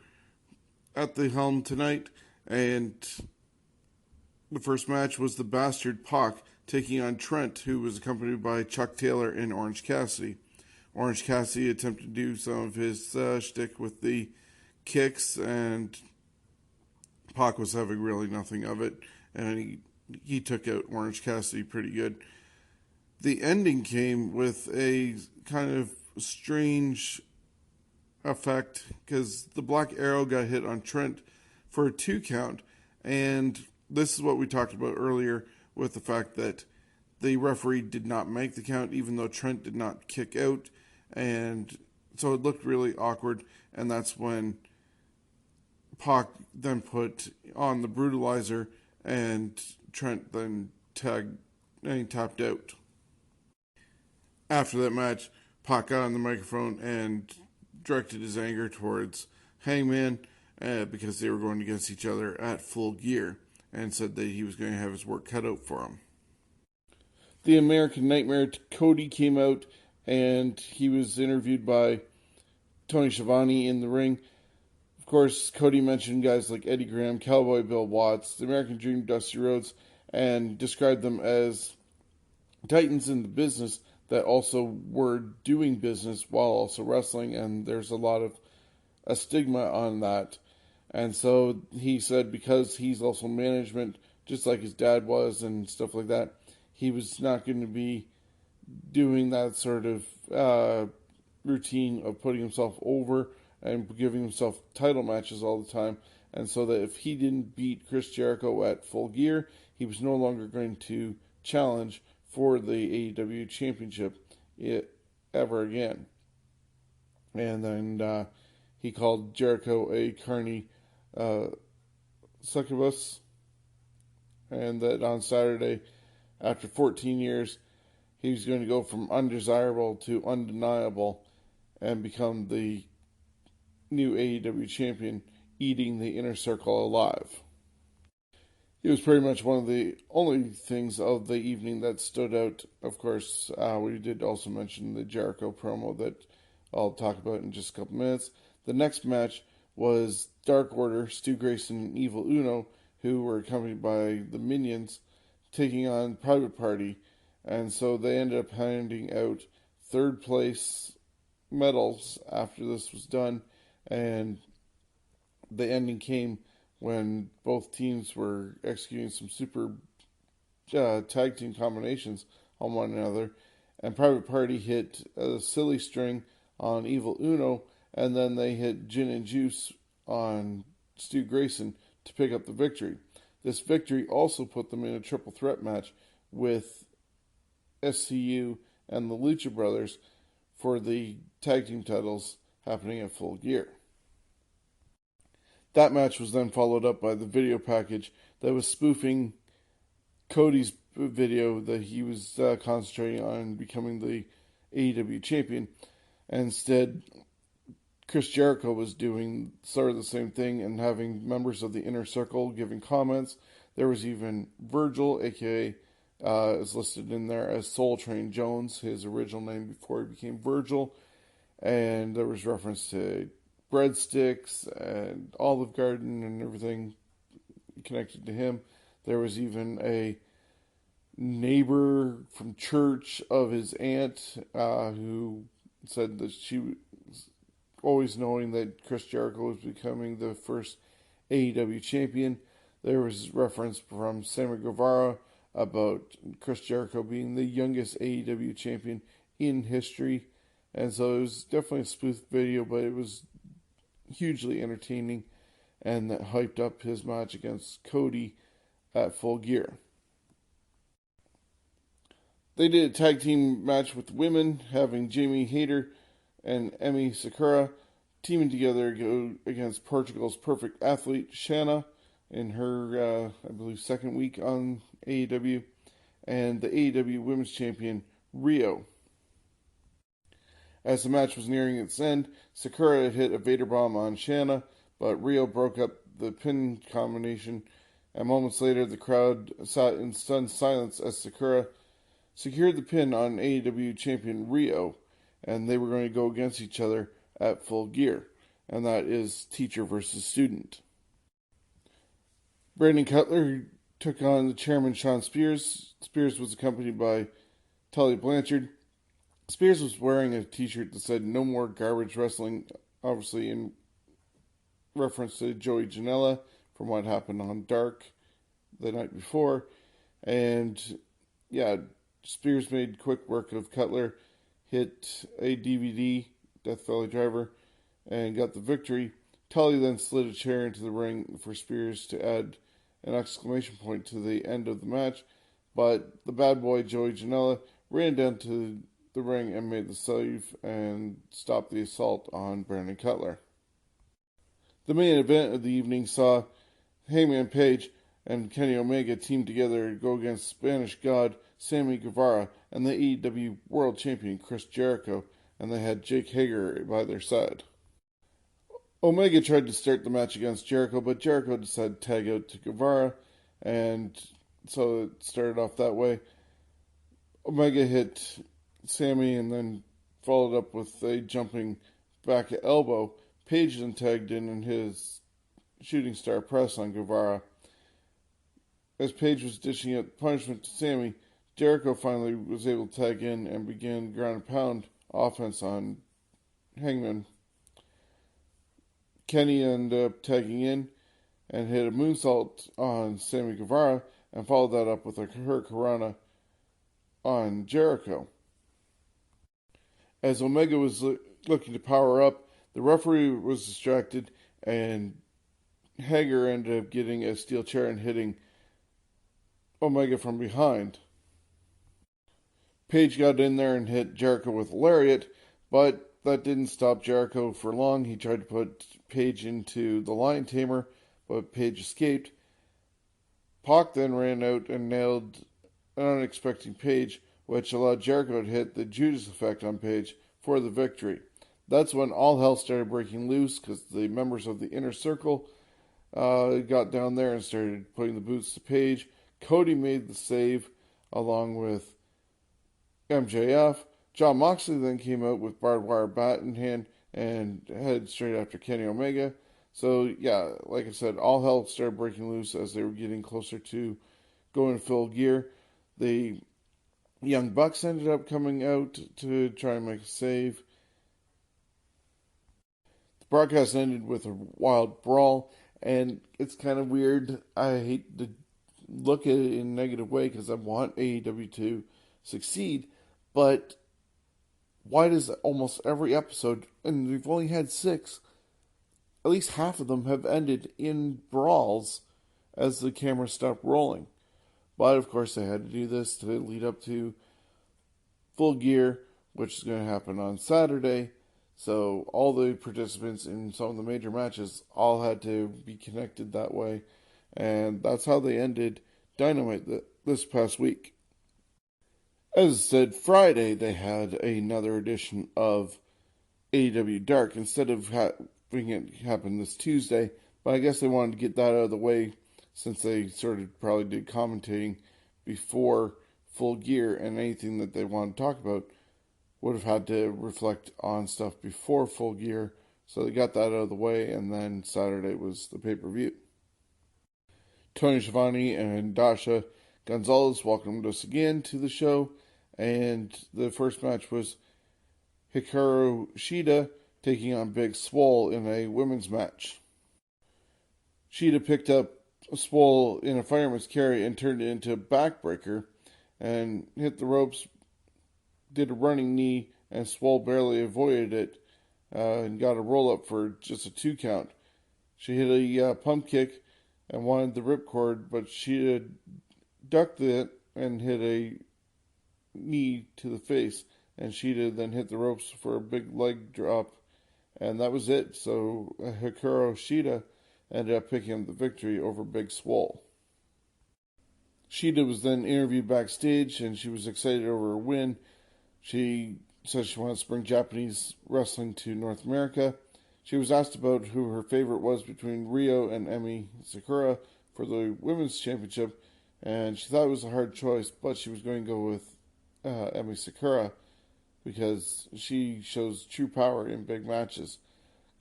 at the helm tonight, and the first match was the Bastard Pac taking on Trent, who was accompanied by Chuck Taylor and Orange Cassidy. Orange Cassidy attempted to do some of his shtick with the kicks, and Pac was having really nothing of it, and he took out Orange Cassidy pretty good. The ending came with a kind of strange effect because the Black Arrow got hit on Trent for a 2 count, and this is what we talked about earlier with the fact that the referee did not make the count even though Trent did not kick out, and so it looked really awkward, and that's when Pac then put on the brutalizer and Trent then tapped out. After that match, Pac got on the microphone and directed his anger towards Hangman because they were going against each other at Full Gear, and said that he was going to have his work cut out for him. The American Nightmare Cody came out, and he was interviewed by Tony Schiavone in the ring. Of course, Cody mentioned guys like Eddie Graham, Cowboy Bill Watts, the American Dream, Dusty Rhodes, and described them as titans in the business that also were doing business while also wrestling, and there's a lot of a stigma on that. And so he said because he's also management, just like his dad was and stuff like that, he was not going to be doing that sort of routine of putting himself over and giving himself title matches all the time. And so that if he didn't beat Chris Jericho at Full Gear, he was no longer going to challenge for the AEW Championship ever again. And then he called Jericho a carny succubus, and that on Saturday, after 14 years, he was going to go from undesirable to undeniable and become the new AEW champion, eating the Inner Circle alive. It was pretty much one of the only things of the evening that stood out. Of course, we did also mention the Jericho promo that I'll talk about in just a couple minutes. The next match was Dark Order, Stu Grayson, and Evil Uno, who were accompanied by the Minions, taking on Private Party. And so they ended up handing out third place medals after this was done. And the ending came when both teams were executing some super tag team combinations on one another. And Private Party hit a silly string on Evil Uno, and then they hit Gin and Juice on Stu Grayson to pick up the victory. This victory also put them in a triple threat match with SCU and the Lucha Brothers for the tag team titles happening at Full Gear. That match was then followed up by the video package that was spoofing Cody's video that he was concentrating on becoming the AEW champion. And instead, Chris Jericho was doing sort of the same thing and having members of the Inner Circle giving comments. There was even Virgil, aka is listed in there as Soul Train Jones, his original name before he became Virgil. And there was reference to breadsticks and Olive Garden and everything connected to him. There was even a neighbor from church of his aunt who said that she was always knowing that Chris Jericho was becoming the first AEW champion. There was reference from Sammy Guevara about Chris Jericho being the youngest AEW champion in history. And so it was definitely a spoof video, but it was hugely entertaining, and that hyped up his match against Cody at Full Gear. They did a tag team match with women, having Jamie Hayter and Emi Sakura teaming together to go against Portugal's Perfect Athlete, Shanna, in her, I believe, second week on AEW, and the AEW Women's Champion, Rio. As the match was nearing its end, Sakura had hit a Vader Bomb on Shanna, but Rio broke up the pin combination, and moments later the crowd sat in stunned silence as Sakura secured the pin on AEW Champion Rio, and they were going to go against each other at Full Gear, and that is teacher versus student. Brandon Cutler took on the chairman Sean Spears. Spears was accompanied by Tully Blanchard. Spears was wearing a t-shirt that said "No More Garbage Wrestling," obviously in reference to Joey Janela from what happened on Dark the night before. And yeah, Spears made quick work of Cutler, hit a DVD, Death Valley Driver, and got the victory. Tully then slid a chair into the ring for Spears to add an exclamation point to the end of the match, but the bad boy Joey Janela ran down to the ring and made the save and stopped the assault on Brandon Cutler. The main event of the evening saw Hangman Page and Kenny Omega team together to go against Spanish God Sammy Guevara and the AEW World Champion Chris Jericho, and they had Jake Hager by their side. Omega tried to start the match against Jericho, but Jericho decided to tag out to Guevara, and so it started off that way. Omega hit Sammy and then followed up with a jumping back elbow. Page then tagged in his shooting star press on Guevara. As Page was dishing out punishment to Sammy, Jericho finally was able to tag in and began ground and pound offense on Hangman. Kenny ended up tagging in and hit a moonsault on Sammy Guevara and followed that up with a Hurricanrana on Jericho. As Omega was looking to power up, the referee was distracted and Hager ended up getting a steel chair and hitting Omega from behind. Page got in there and hit Jericho with a lariat, but that didn't stop Jericho for long. He tried to put Page into the Lion Tamer, but Page escaped. Pac then ran out and nailed an unexpected Page, which allowed Jericho to hit the Judas effect on Page for the victory. That's when all hell started breaking loose because the members of the Inner Circle got down there and started putting the boots to Page. Cody made the save along with MJF. John Moxley then came out with barbed wire bat in hand and headed straight after Kenny Omega. So yeah, like I said, all hell started breaking loose as they were getting closer to going Full Gear. The Young Bucks ended up coming out to try and make a save. The broadcast ended with a wild brawl, and it's kind of weird. I hate to look at it in a negative way because I want AEW to succeed, but why does almost every episode, and we've only had 6, at least half of them have ended in brawls as the camera stopped rolling? But of course they had to do this to lead up to Full Gear, which is going to happen on Saturday. So all the participants in some of the major matches all had to be connected that way. And that's how they ended Dynamite this past week. As I said, Friday they had another edition of AEW Dark instead of having it happen this Tuesday. But I guess they wanted to get that out of the way since they probably did commentating before Full Gear, and anything that they wanted to talk about would have had to reflect on stuff before Full Gear. So they got that out of the way, and then Saturday was the pay-per-view. Tony Schiavone and Dasha Gonzalez welcomed us again to the show, and the first match was Hikaru Shida taking on Big Swole in a women's match. Shida picked up Swole in a fireman's carry and turned it into a backbreaker and hit the ropes, did a running knee, and Swole barely avoided it and got a roll-up for just a 2 count. She hit a pump kick and wanted the ripcord, but she ducked it and hit a knee to the face, and Shida then hit the ropes for a big leg drop, and that was it. So Hikaru Shida ended up picking up the victory over Big Swole. Shida was then interviewed backstage, and she was excited over her win. She says she wants to bring Japanese wrestling to North America. She was asked about who her favorite was between Rio and Emi Sakura for the women's championship, and she thought it was a hard choice, but she was going to go with Emi Sakura because she shows true power in big matches.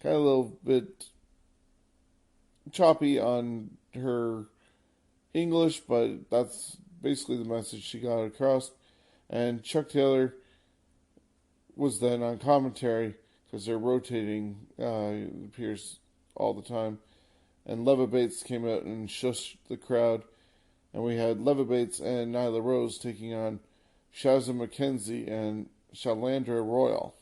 Kind of a little bit choppy on her English, but that's basically the message she got across. And Chuck Taylor was then on commentary because they're rotating, it appears, all the time. And Leva Bates came out and shushed the crowd. And we had Leva Bates and Nyla Rose taking on Shazza McKenzie and Shalandra Royal.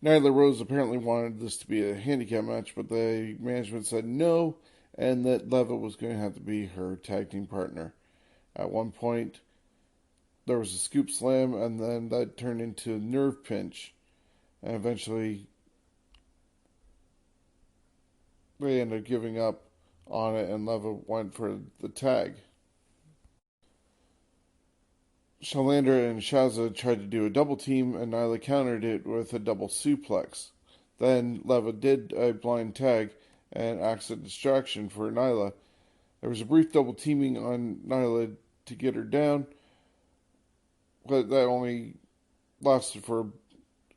Nyla Rose apparently wanted this to be a handicap match, but the management said no, and that Leva was going to have to be her tag team partner. At one point, there was a scoop slam, and then that turned into a nerve pinch. And eventually, they ended up giving up on it, and Leva went for the tag. Shalandra and Shazza tried to do a double team, and Nyla countered it with a double suplex. Then Leva did a blind tag and acts of distraction for Nyla. There was a brief double teaming on Nyla to get her down, but that only lasted for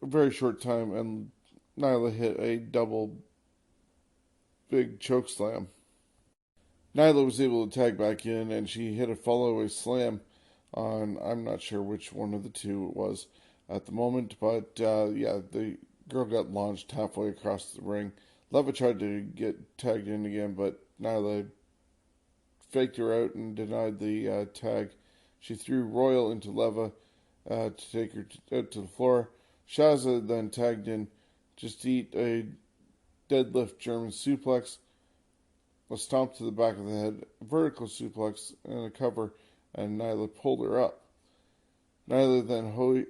a very short time, and Nyla hit a double big choke slam. Nyla was able to tag back in, and she hit a follow-away slam on, I'm not sure which one of the two it was at the moment, but the girl got launched halfway across the ring. Leva tried to get tagged in again, but Nyla faked her out and denied the tag. She threw Royal into Leva to take her out to the floor. Shazza then tagged in just to eat a deadlift German suplex, a stomp to the back of the head, a vertical suplex, and a cover, and Nyla pulled her up. Nyla then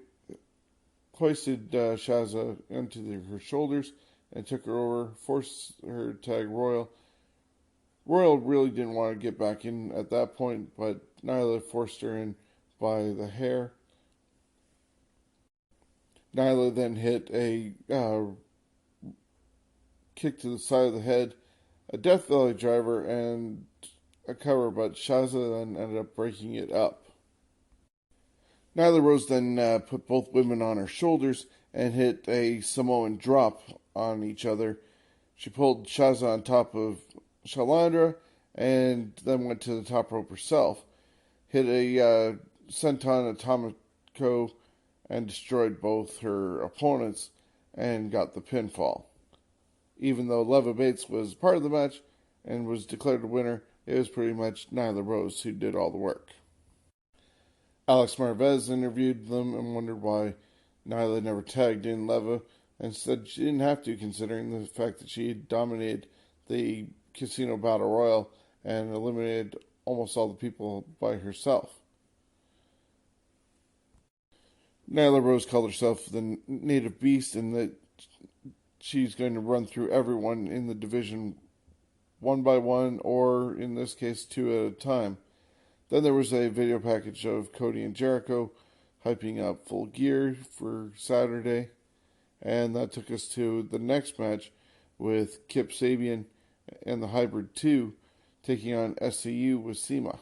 hoisted Shazza onto her shoulders and took her over, forced her to tag Royal. Royal really didn't want to get back in at that point, but Nyla forced her in by the hair. Nyla then hit a kick to the side of the head, a Death Valley driver, and a cover, but Shazza then ended up breaking it up. Nyla Rose then put both women on her shoulders and hit a Samoan drop on each other. She pulled Shazza on top of Shalandra and then went to the top rope herself, hit a Senton Atomico and destroyed both her opponents and got the pinfall. Even though Leva Bates was part of the match and was declared a winner, it was pretty much Nyla Rose who did all the work. Alex Marvez interviewed them and wondered why Nyla never tagged in Leva, and said she didn't have to, considering the fact that she had dominated the Casino Battle Royal and eliminated almost all the people by herself. Nyla Rose called herself the Native Beast, and that she's going to run through everyone in the division one by one, or in this case, two at a time. Then there was a video package of Cody and Jericho hyping up Full Gear for Saturday. And that took us to the next match with Kip Sabian and the Hybrid 2 taking on SCU with SEMA.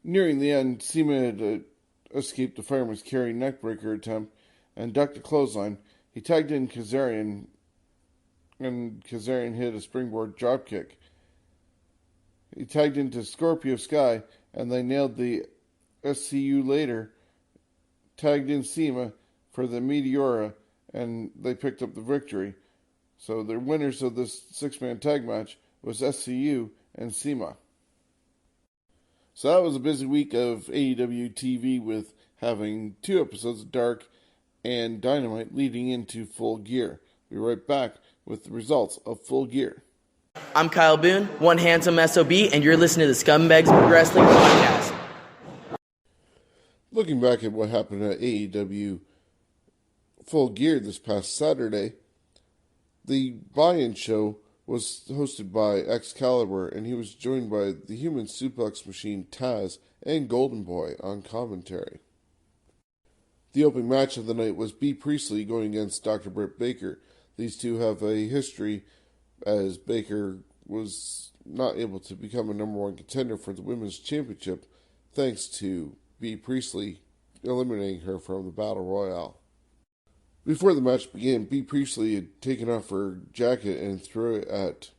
Nearing the end, SEMA had escaped the Fireman's Carry neckbreaker attempt and ducked a clothesline. He tagged in Kazarian, and Kazarian hit a springboard dropkick. He tagged into Scorpio Sky, and they nailed the SCU later, tagged in SEMA for the Meteora, and they picked up the victory. So the winners of this six-man tag match was SCU and SEMA. So that was a busy week of AEW TV with having 2 episodes of Dark and Dynamite leading into Full Gear. We'll be right back with the results of Full Gear. I'm Kyle Boone, one handsome SOB, and you're listening to the Scumbags Wrestling Podcast. Looking back at what happened at AEW Full Gear this past Saturday, the buy-in show was hosted by Excalibur, and he was joined by the Human Suplex Machine Taz and Golden Boy on commentary. The opening match of the night was B. Priestley going against Dr. Britt Baker. These two have a history, as Baker was not able to become a number 1 contender for the Women's Championship thanks to B. Priestley eliminating her from the Battle Royale. Before the match began, B. Priestley had taken off her jacket and threw it at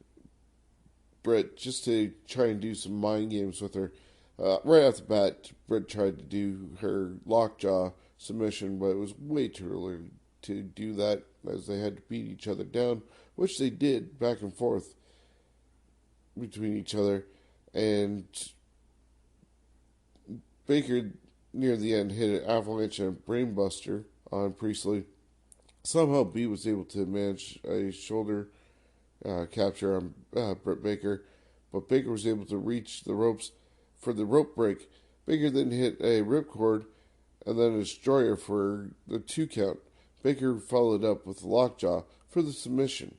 Britt just to try and do some mind games with her. Right off the bat, Britt tried to do her lockjaw submission, but it was way too early to do that, as they had to beat each other down, which they did back and forth between each other. And Baker, near the end, hit an avalanche and a brainbuster on Priestley. Somehow B was able to manage a shoulder capture on Britt Baker, but Baker was able to reach the ropes for the rope break. Baker then hit a ripcord and then a destroyer for the 2 count. Baker followed up with a lockjaw for the submission.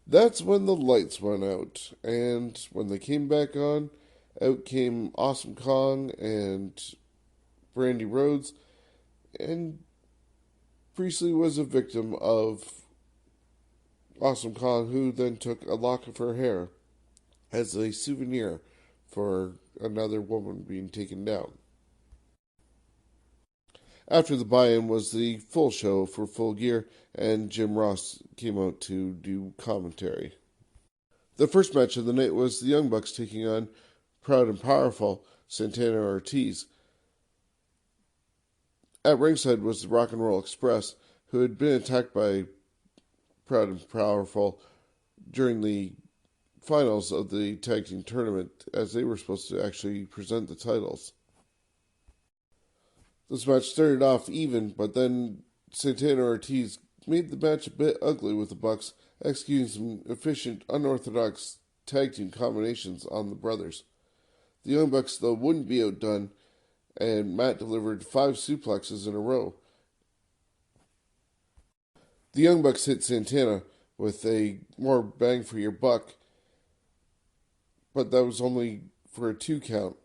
That's when the lights went out, and when they came back on, out came Awesome Kong and Brandy Rhodes, and Priestley was a victim of Awesome Kong, who then took a lock of her hair as a souvenir for another woman being taken down. After the buy-in was the full show for Full Gear, and Jim Ross came out to do commentary. The first match of the night was the Young Bucks taking on Proud and Powerful Santana Ortiz. At ringside was the Rock and Roll Express, who had been attacked by Proud and Powerful during the finals of the tag team tournament, as they were supposed to actually present the titles. This match started off even, but then Santana Ortiz made the match a bit ugly with the Bucks, executing some efficient, unorthodox tag team combinations on the brothers. The Young Bucks, though, wouldn't be outdone, and Matt delivered 5 suplexes in a row. The Young Bucks hit Santana with a more bang for your buck, but that was only for a 2 count.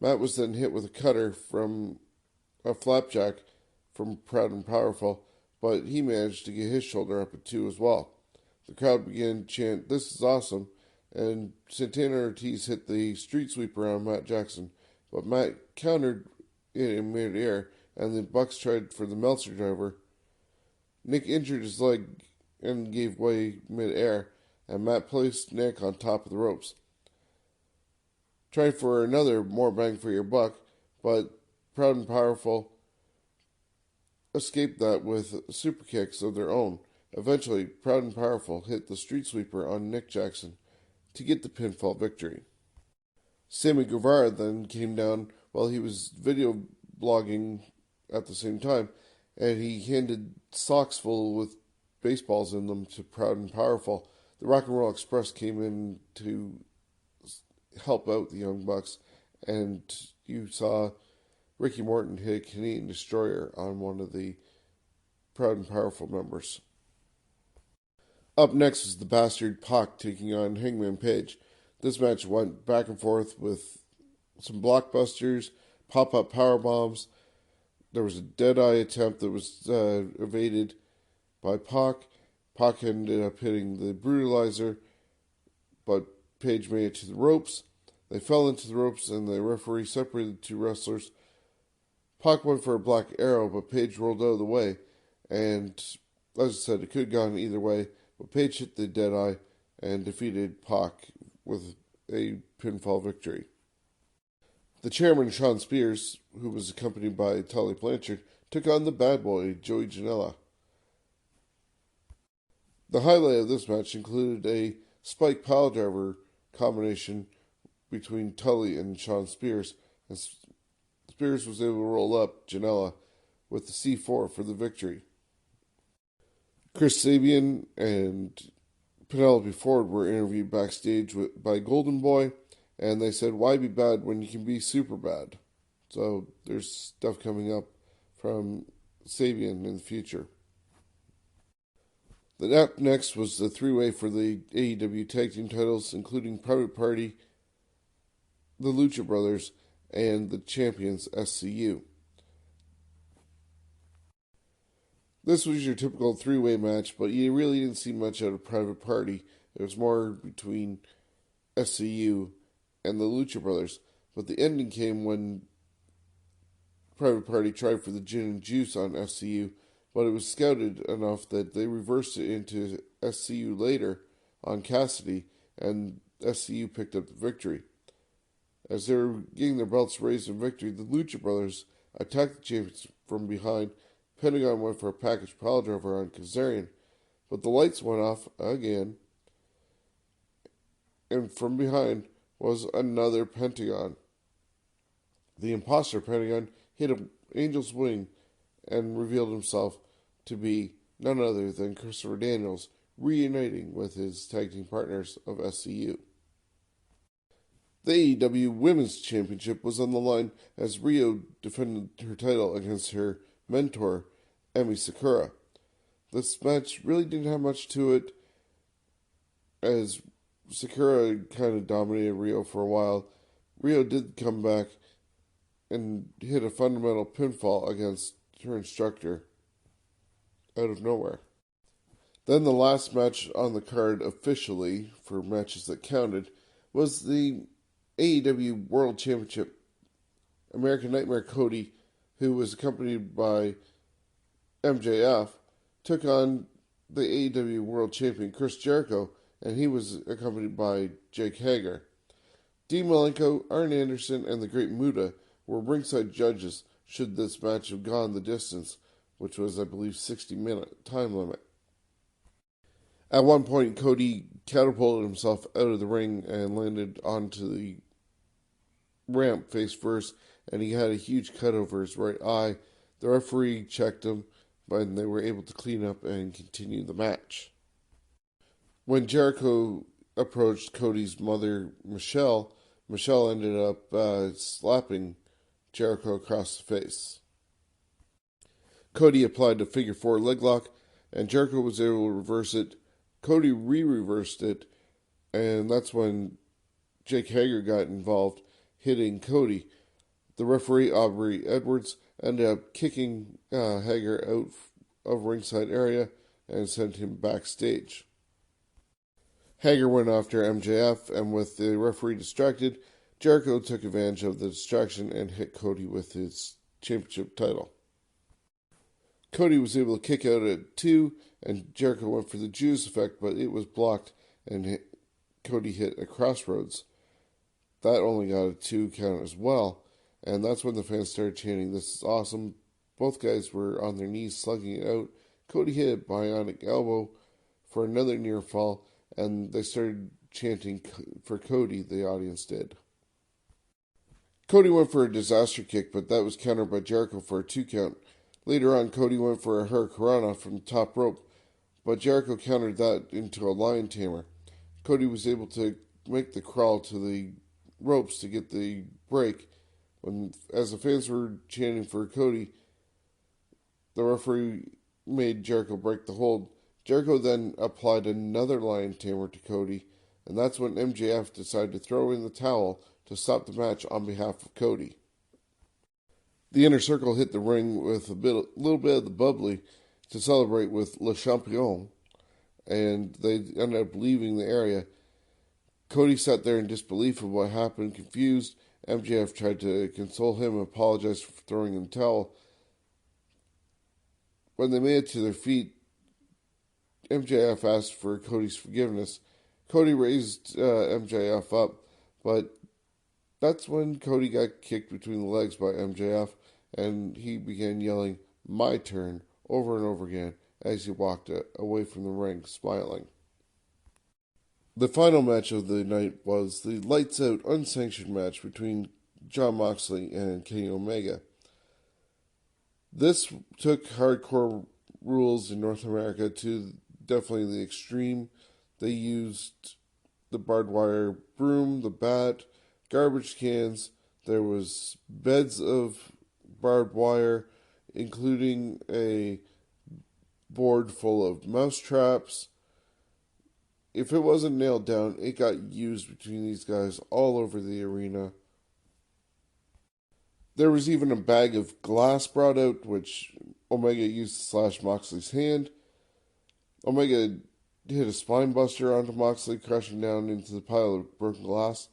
Matt was then hit with a cutter from a flapjack from Proud and Powerful, but he managed to get his shoulder up at 2 as well. The crowd began to chant, "This is awesome," and Santana Ortiz hit the street sweeper on Matt Jackson, but Matt countered it in mid-air, and the Bucks tried for the Meltzer driver. Nick injured his leg and gave way mid-air, and Matt placed Nick on top of the ropes. Tried for another more bang for your buck, but Proud and Powerful escaped that with super kicks of their own. Eventually, Proud and Powerful hit the street sweeper on Nick Jackson to get the pinfall victory. Sammy Guevara then came down while he was video blogging at the same time, and he handed socks full with baseballs in them to Proud and Powerful. The Rock and Roll Express came in to help out the Young Bucks, and you saw Ricky Morton hit a Canadian Destroyer on one of the Proud and Powerful members. Up next was the Bastard Pac taking on Hangman Page. This match went back and forth with some blockbusters, pop-up power bombs. There was a Deadeye attempt that was evaded by Pac. Pac ended up hitting the Brutalizer, but Page made it to the ropes. They fell into the ropes, and the referee separated the two wrestlers. Pac went for a Black Arrow, but Page rolled out of the way. And, as I said, it could have gone either way, but Page hit the Deadeye and defeated Pac with a pinfall victory. The chairman, Sean Spears, who was accompanied by Tully Blanchard, took on the bad boy, Joey Janela. The highlight of this match included a spike piledriver combination between Tully and Sean Spears, and Spears was able to roll up Janela with the C4 for the victory. Chris Sabian and Penelope Ford were interviewed backstage by Golden Boy, and they said, why be bad when you can be super bad? So there's stuff coming up from Sabian in the future. Up next was the three-way for the AEW Tag Team titles, including Private Party, the Lucha Brothers, and the champions SCU. This was your typical three-way match, but you really didn't see much out of Private Party. It was more between SCU and the Lucha Brothers. But the ending came when Private Party tried for the gin and juice on SCU, but it was scouted enough that they reversed it into SCU later on Cassidy, and SCU picked up the victory. As they were getting their belts raised in victory, the Lucha Brothers attacked the champions from behind. Pentagon went for a package piledriver on Kazarian, but the lights went off again, and from behind was another Pentagon. The imposter Pentagon hit an angel's wing and revealed himself to be none other than Christopher Daniels, reuniting with his tag team partners of SCU. The AEW Women's Championship was on the line as Rio defended her title against her mentor, Emi Sakura. This match really didn't have much to it, as Sakura kind of dominated Rio for a while. Rio did come back and hit a fundamental pinfall against her instructor out of nowhere. Then the last match on the card officially, for matches that counted, was the AEW World Championship. American Nightmare Cody, who was accompanied by MJF, took on the AEW World Champion Chris Jericho, and he was accompanied by Jake Hager. Dean Malenko, Arn Anderson, and the Great Muta were ringside judges should this match have gone the distance, which was, I believe, 60-minute time limit. At one point, Cody catapulted himself out of the ring and landed onto the ramp face first, and he had a huge cut over his right eye. The referee checked him, but they were able to clean up and continue the match. When Jericho approached Cody's mother, Michelle ended up slapping Jericho across the face. Cody applied a figure four leg lock, and Jericho was able to reverse it. Cody re-reversed it, and that's when Jake Hager got involved, hitting Cody. The referee, Aubrey Edwards, ended up kicking Hager out of ringside area and sent him backstage. Hager went after MJF, and with the referee distracted, Jericho took advantage of the distraction and hit Cody with his championship title. Cody was able to kick out at 2, and Jericho went for the Judas effect, but it was blocked, and Cody hit a crossroads. That only got a 2 count as well, and that's when the fans started chanting, "This is awesome." Both guys were on their knees slugging it out. Cody hit a bionic elbow for another near fall, and they started chanting for Cody, the audience did. Cody went for a disaster kick, but that was countered by Jericho for a 2 count. Later on, Cody went for a Hurricanrana from the top rope, but Jericho countered that into a lion tamer. Cody was able to make the crawl to the ropes to get the break. As the fans were chanting for Cody, the referee made Jericho break the hold. Jericho then applied another lion tamer to Cody, and that's when MJF decided to throw in the towel to stop the match on behalf of Cody. The Inner Circle hit the ring with a little bit of the bubbly to celebrate with Le Champion, and they ended up leaving the area. Cody sat there in disbelief of what happened, confused. MJF tried to console him and apologize for throwing in the towel. When they made it to their feet, MJF asked for Cody's forgiveness. Cody raised MJF up, but that's when Cody got kicked between the legs by MJF, and he began yelling, "My turn," over and over again as he walked away from the ring, smiling. The final match of the night was the lights out unsanctioned match between Jon Moxley and Kenny Omega. This took hardcore rules in North America to definitely the extreme. They used the barbed wire broom, the bat, garbage cans. There was beds of barbed wire, including a board full of mouse traps. If it wasn't nailed down, it got used between these guys all over the arena. There was even a bag of glass brought out, which Omega used to slash Moxley's hand. Omega hit a spine buster onto Moxley, crashing down into the pile of broken glass.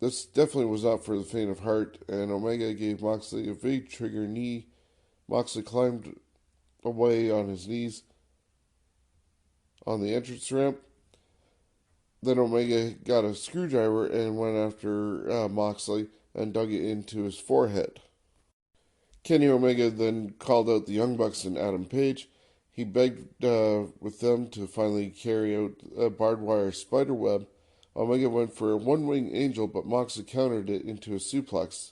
This definitely was not for the faint of heart, and Omega gave Moxley a big trigger knee. Moxley climbed away on his knees on the entrance ramp. Then Omega got a screwdriver and went after Moxley and dug it into his forehead. Kenny Omega then called out the Young Bucks and Adam Page. He begged with them to finally carry out a barbed wire spider web. Omega went for a one-wing angel, but Moxley countered it into a suplex.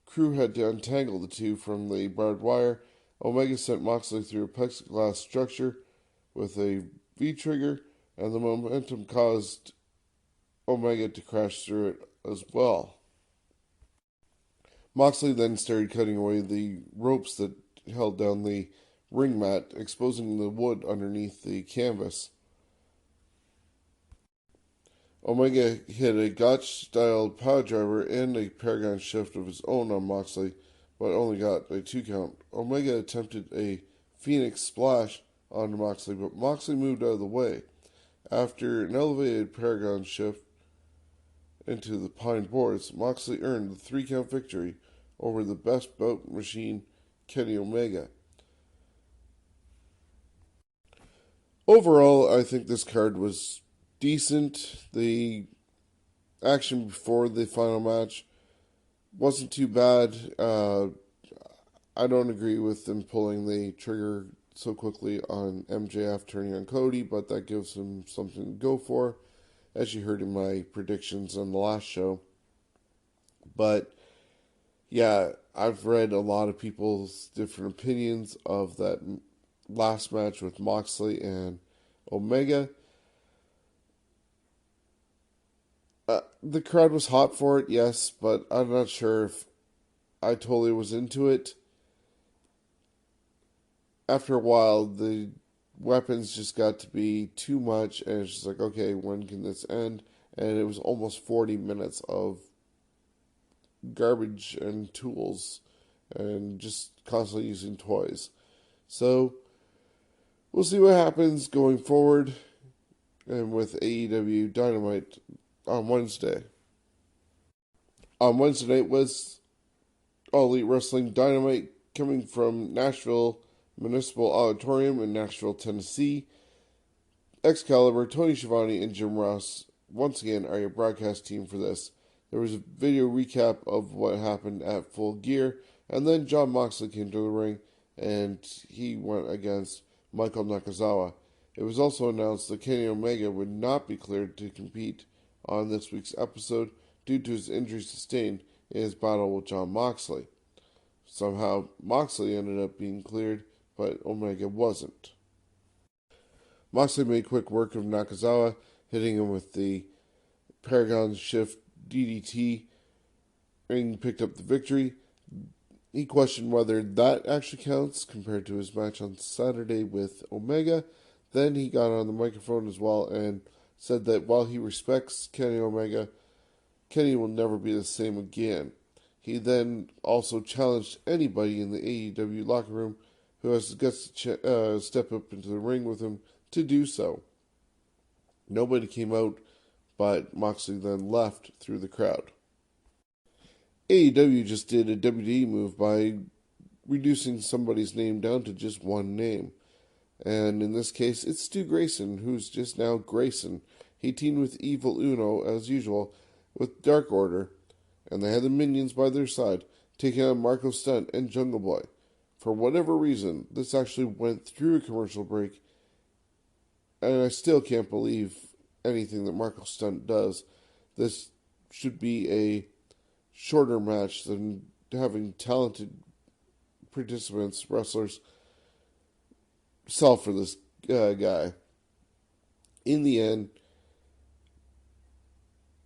Crew had to untangle the two from the barbed wire. Omega sent Moxley through a plexiglass structure with a V-trigger, and the momentum caused Omega to crash through it as well. Moxley then started cutting away the ropes that held down the ring mat, exposing the wood underneath the canvas. Omega hit a Gotch-style power driver and a Paragon shift of his own on Moxley, but only got a 2 count. Omega attempted a Phoenix splash onto Moxley, but Moxley moved out of the way. After an elevated Paragon shift into the pine boards, Moxley earned the 3 count victory over the best bout machine, Kenny Omega. Overall, I think this card was decent. The action before the final match wasn't too bad. I don't agree with them pulling the trigger so quickly on MJF turning on Cody, but that gives him something to go for, as you heard in my predictions on the last show. But yeah, I've read a lot of people's different opinions of that last match with Moxley and Omega. The crowd was hot for it, yes, but I'm not sure if I totally was into it. After a while, the weapons just got to be too much, and it's just like, okay, when can this end? And it was almost 40 minutes of garbage and tools and just constantly using toys. So we'll see what happens going forward and with AEW Dynamite on Wednesday. On Wednesday night was All Elite Wrestling Dynamite coming from Nashville Municipal Auditorium in Nashville, Tennessee. Excalibur, Tony Schiavone, and Jim Ross once again are your broadcast team for this. There was a video recap of what happened at Full Gear, and then Jon Moxley came to the ring, and he went against Michael Nakazawa. It was also announced that Kenny Omega would not be cleared to compete on this week's episode due to his injury sustained in his battle with Jon Moxley. Somehow, Moxley ended up being cleared, but Omega wasn't. Moxley made quick work of Nakazawa, hitting him with the Paragon Shift DDT, and picked up the victory. He questioned whether that actually counts compared to his match on Saturday with Omega. Then he got on the microphone as well and said that while he respects Kenny Omega, Kenny will never be the same again. He then also challenged anybody in the AEW locker room who has the guts to step up into the ring with him to do so. Nobody came out, but Moxley then left through the crowd. AEW just did a WWE move by reducing somebody's name down to just one name. And in this case, it's Stu Grayson, who's just now Grayson. He teamed with Evil Uno, as usual, with Dark Order, and they had the Minions by their side, taking on Marco Stunt and Jungle Boy. For whatever reason, this actually went through a commercial break, and I still can't believe anything that Marco Stunt does. This should be a shorter match than having talented participants, wrestlers, sell for this guy. In the end,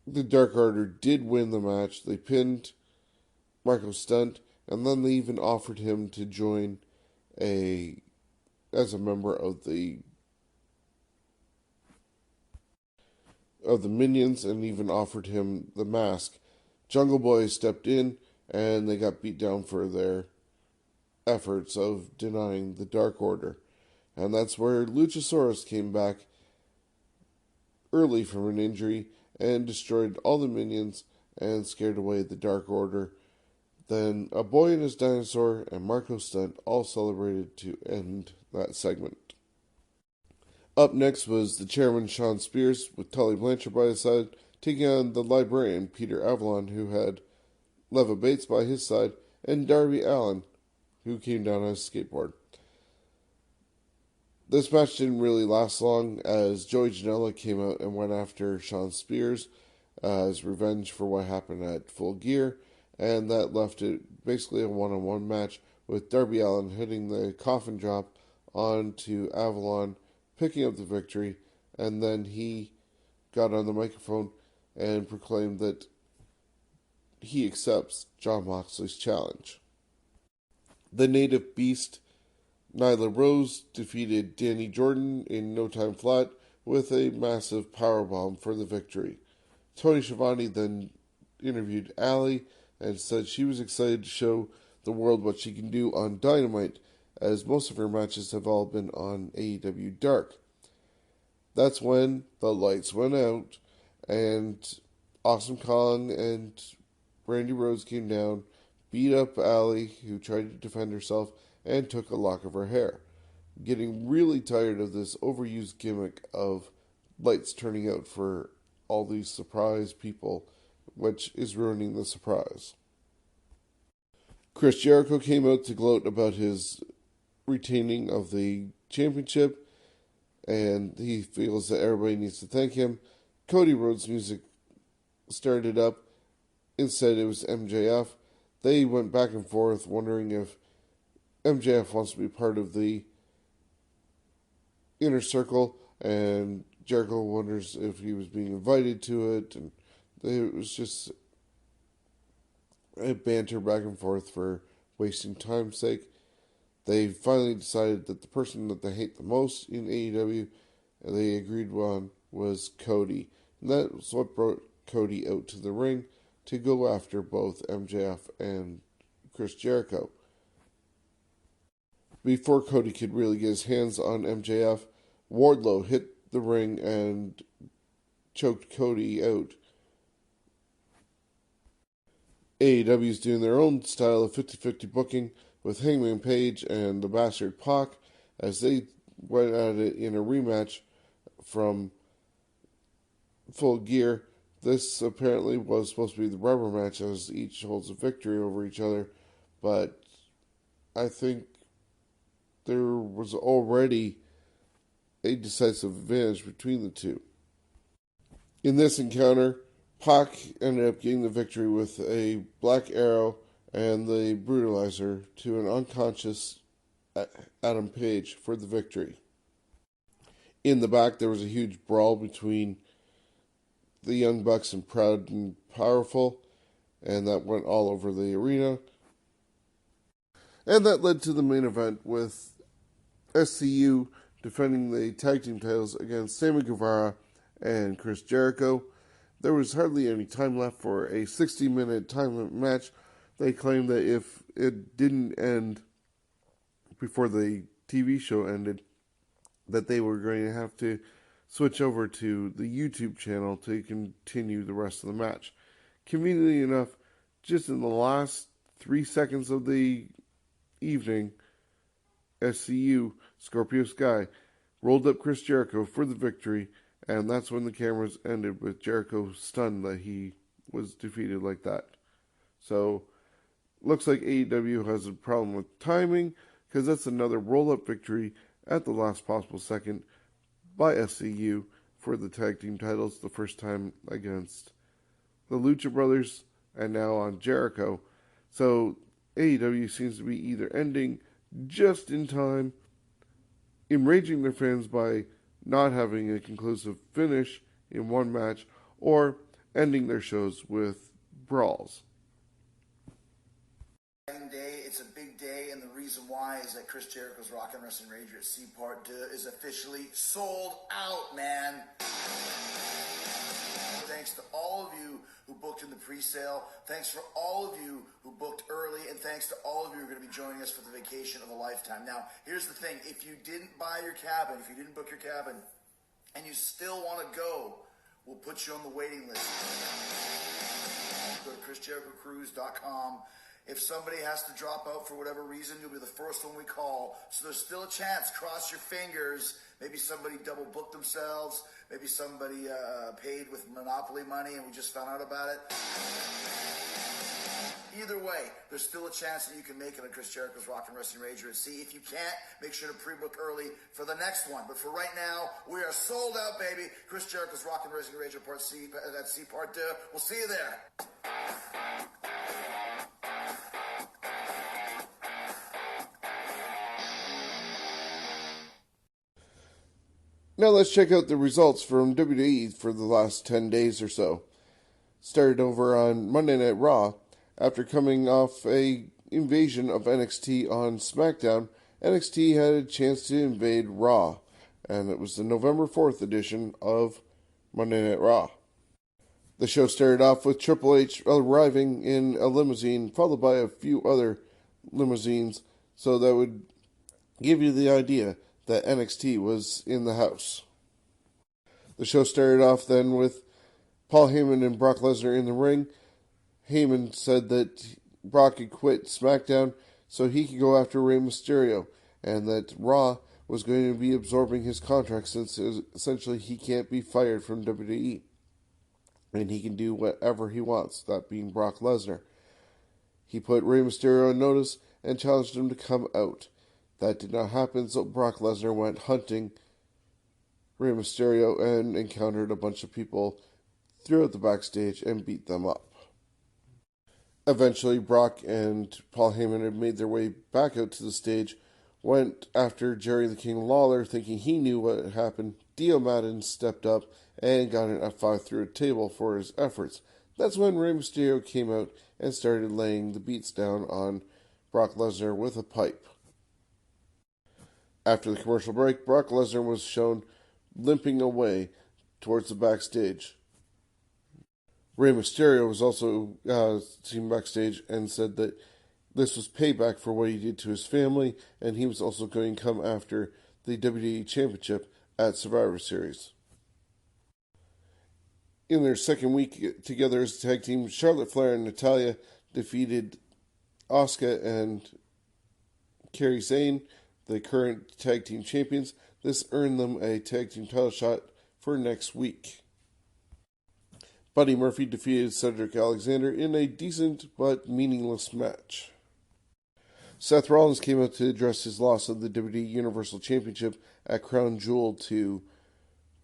the Dark Order did win the match. They pinned Marco Stunt, and then they even offered him to join as a member of the Minions, and even offered him the mask. Jungle Boy stepped in, and they got beat down for their efforts of denying the Dark Order. And that's where Luchasaurus came back early from an injury and destroyed all the Minions and scared away the Dark Order. Then a boy and his dinosaur and Marco Stunt all celebrated to end that segment. Up next was the chairman Sean Spears with Tully Blanchard by his side, taking on the librarian Peter Avalon, who had Leva Bates by his side, and Darby Allin, who came down on his skateboard. This match didn't really last long, as Joey Janela came out and went after Sean Spears as revenge for what happened at Full Gear, and that left it basically a one-on-one match with Darby Allin hitting the coffin drop onto Avalon, picking up the victory, and then he got on the microphone and proclaimed that he accepts Jon Moxley's challenge. The Native Beast Nyla Rose defeated Danny Jordan in no time flat with a massive powerbomb for the victory. Tony Schiavone then interviewed Allie and said she was excited to show the world what she can do on Dynamite, as most of her matches have all been on AEW Dark. That's when the lights went out and Awesome Kong and Brandy Rose came down, beat up Allie, who tried to defend herself, and took a lock of her hair. Getting really tired of this overused gimmick of lights turning out for all these surprise people, which is ruining the surprise. Chris Jericho came out to gloat about his retaining of the championship, and he feels that everybody needs to thank him. Cody Rhodes' music started up. Instead, it was MJF. They went back and forth, wondering if MJF wants to be part of the Inner Circle, and Jericho wonders if he was being invited to it, and it was just a banter back and forth for wasting time's sake. They finally decided that the person that they hate the most in AEW, they agreed on, was Cody. And that was what brought Cody out to the ring to go after both MJF and Chris Jericho. Before Cody could really get his hands on MJF, Wardlow hit the ring and choked Cody out. AEW is doing their own style of 50-50 booking with Hangman Page and the Bastard Pac as they went at it in a rematch from Full Gear. This apparently was supposed to be the rubber match as each holds a victory over each other, but I think there was already a decisive advantage between the two. In this encounter, Pac ended up getting the victory with a Black Arrow and the Brutalizer to an unconscious Adam Page for the victory. In the back, there was a huge brawl between the Young Bucks and Proud and Powerful, and that went all over the arena. And that led to the main event with SCU defending the tag team titles against Sammy Guevara and Chris Jericho. There was hardly any time left for a 60-minute time limit match, They claimed that if it didn't end before the TV show ended, that they were going to have to switch over to the YouTube channel to continue the rest of the match. Conveniently enough, just in the last 3 seconds of the evening, SCU, Scorpio Sky, rolled up Chris Jericho for the victory, and that's when the cameras ended with Jericho stunned that he was defeated like that. So, looks like AEW has a problem with timing, because that's another roll-up victory at the last possible second by SCU for the tag team titles, the first time against the Lucha Brothers, and now on Jericho. So AEW seems to be either ending just in time, enraging their fans by not having a conclusive finish in one match, or ending their shows with brawls. Day, it's a big day, and the reason why is that Chris Jericho's Rockin' Wrestling Rager at C Part 2 is officially sold out, man. Thanks to all of you who booked in the pre-sale. Thanks for all of you who booked early, and thanks to all of you who are going to be joining us for the vacation of a lifetime. Now, here's the thing. If you didn't buy your cabin, if you didn't book your cabin, and you still want to go, we'll put you on the waiting list. Go to ChrisJerichoCruise.com. If somebody has to drop out for whatever reason, you'll be the first one we call. So there's still a chance. Cross your fingers. Maybe somebody double booked themselves. Maybe somebody paid with Monopoly money and we just found out about it. Either way, there's still a chance that you can make it on Chris Jericho's Rockin' Wrestling Rager at Sea. If you can't, make sure to pre-book early for the next one. But for right now, we are sold out, baby. Chris Jericho's Rockin' Wrestling Rager Part C, at C Part 2. We'll see you there. Now let's check out the results from WWE for the last 10 days or so. Started over on Monday Night Raw. After coming off a invasion of NXT on SmackDown, NXT had a chance to invade Raw, and it was the November 4th edition of Monday Night Raw. The show started off with Triple H arriving in a limousine, followed by a few other limousines, so that would give you the idea that NXT was in the house. The show started off then with Paul Heyman and Brock Lesnar in the ring. Heyman said that Brock had quit SmackDown so he could go after Rey Mysterio, and that Raw was going to be absorbing his contract since essentially he can't be fired from WWE. And he can do whatever he wants, that being Brock Lesnar. He put Rey Mysterio on notice and challenged him to come out. That did not happen, so Brock Lesnar went hunting Rey Mysterio and encountered a bunch of people throughout the backstage and beat them up. Eventually, Brock and Paul Heyman had made their way back out to the stage, went after Jerry the King Lawler, thinking he knew what had happened. Dio Madden stepped up and got an F5 through a table for his efforts. That's when Rey Mysterio came out and started laying the beats down on Brock Lesnar with a pipe. After the commercial break, Brock Lesnar was shown limping away towards the backstage. Rey Mysterio was also seen backstage and said that this was payback for what he did to his family, and he was also going to come after the WWE Championship at Survivor Series. In their second week together as a tag team, Charlotte Flair and Natalya defeated Asuka and Kairi Sane, the current tag team champions. This earned them a tag team title shot for next week. Buddy Murphy defeated Cedric Alexander in a decent but meaningless match. Seth Rollins came out to address his loss of the WWE Universal Championship at Crown Jewel to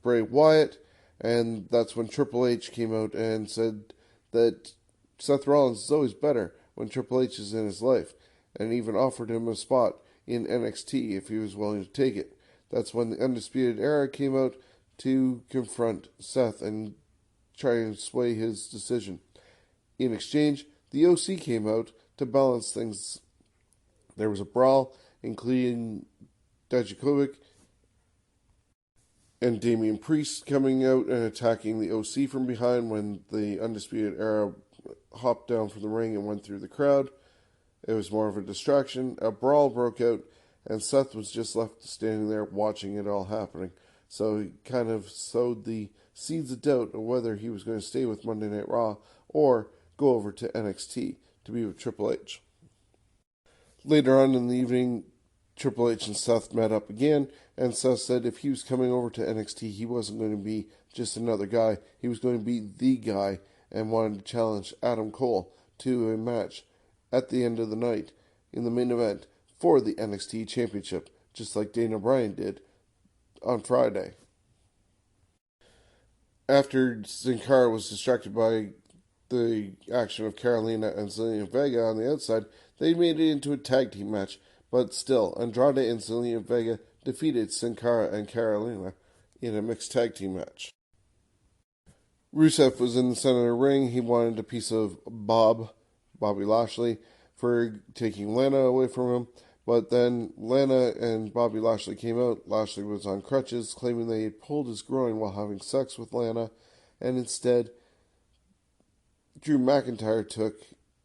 Bray Wyatt, and that's when Triple H came out and said that Seth Rollins is always better when Triple H is in his life, and even offered him a spot in NXT if he was willing to take it. That's when the Undisputed Era came out to confront Seth and try and sway his decision. In exchange, the OC came out to balance things. There was a brawl, including Dijakovic and Damian Priest coming out and attacking the OC from behind when the Undisputed Era hopped down from the ring and went through the crowd. It was more of a distraction. A brawl broke out, and Seth was just left standing there watching it all happening. So he kind of sowed the seeds of doubt of whether he was going to stay with Monday Night Raw or go over to NXT to be with Triple H. Later on in the evening, Triple H and Seth met up again, and Seth said if he was coming over to NXT, he wasn't going to be just another guy. He was going to be the guy, and wanted to challenge Adam Cole to a match at the end of the night in the main event for the NXT Championship, just like Dana Bryan did on Friday. After Sin Cara was distracted by the action of Carolina and Zelina Vega on the outside, they made it into a tag team match, but still, Andrade and Zelina Vega defeated Sin Cara and Carolina in a mixed tag team match. Rusev was in the center of the ring. He wanted a piece of Bobby Lashley, for taking Lana away from him, but then Lana and Bobby Lashley came out. Lashley was on crutches, claiming they had pulled his groin while having sex with Lana, and instead Drew McIntyre took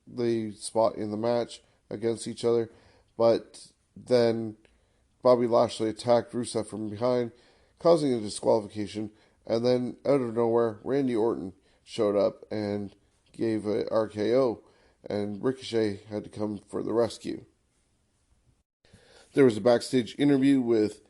the spot in the match against each other, but then Bobby Lashley attacked Rusev from behind, causing a disqualification, and then out of nowhere, Randy Orton showed up and gave a RKO, and Ricochet had to come for the rescue. There was a backstage interview with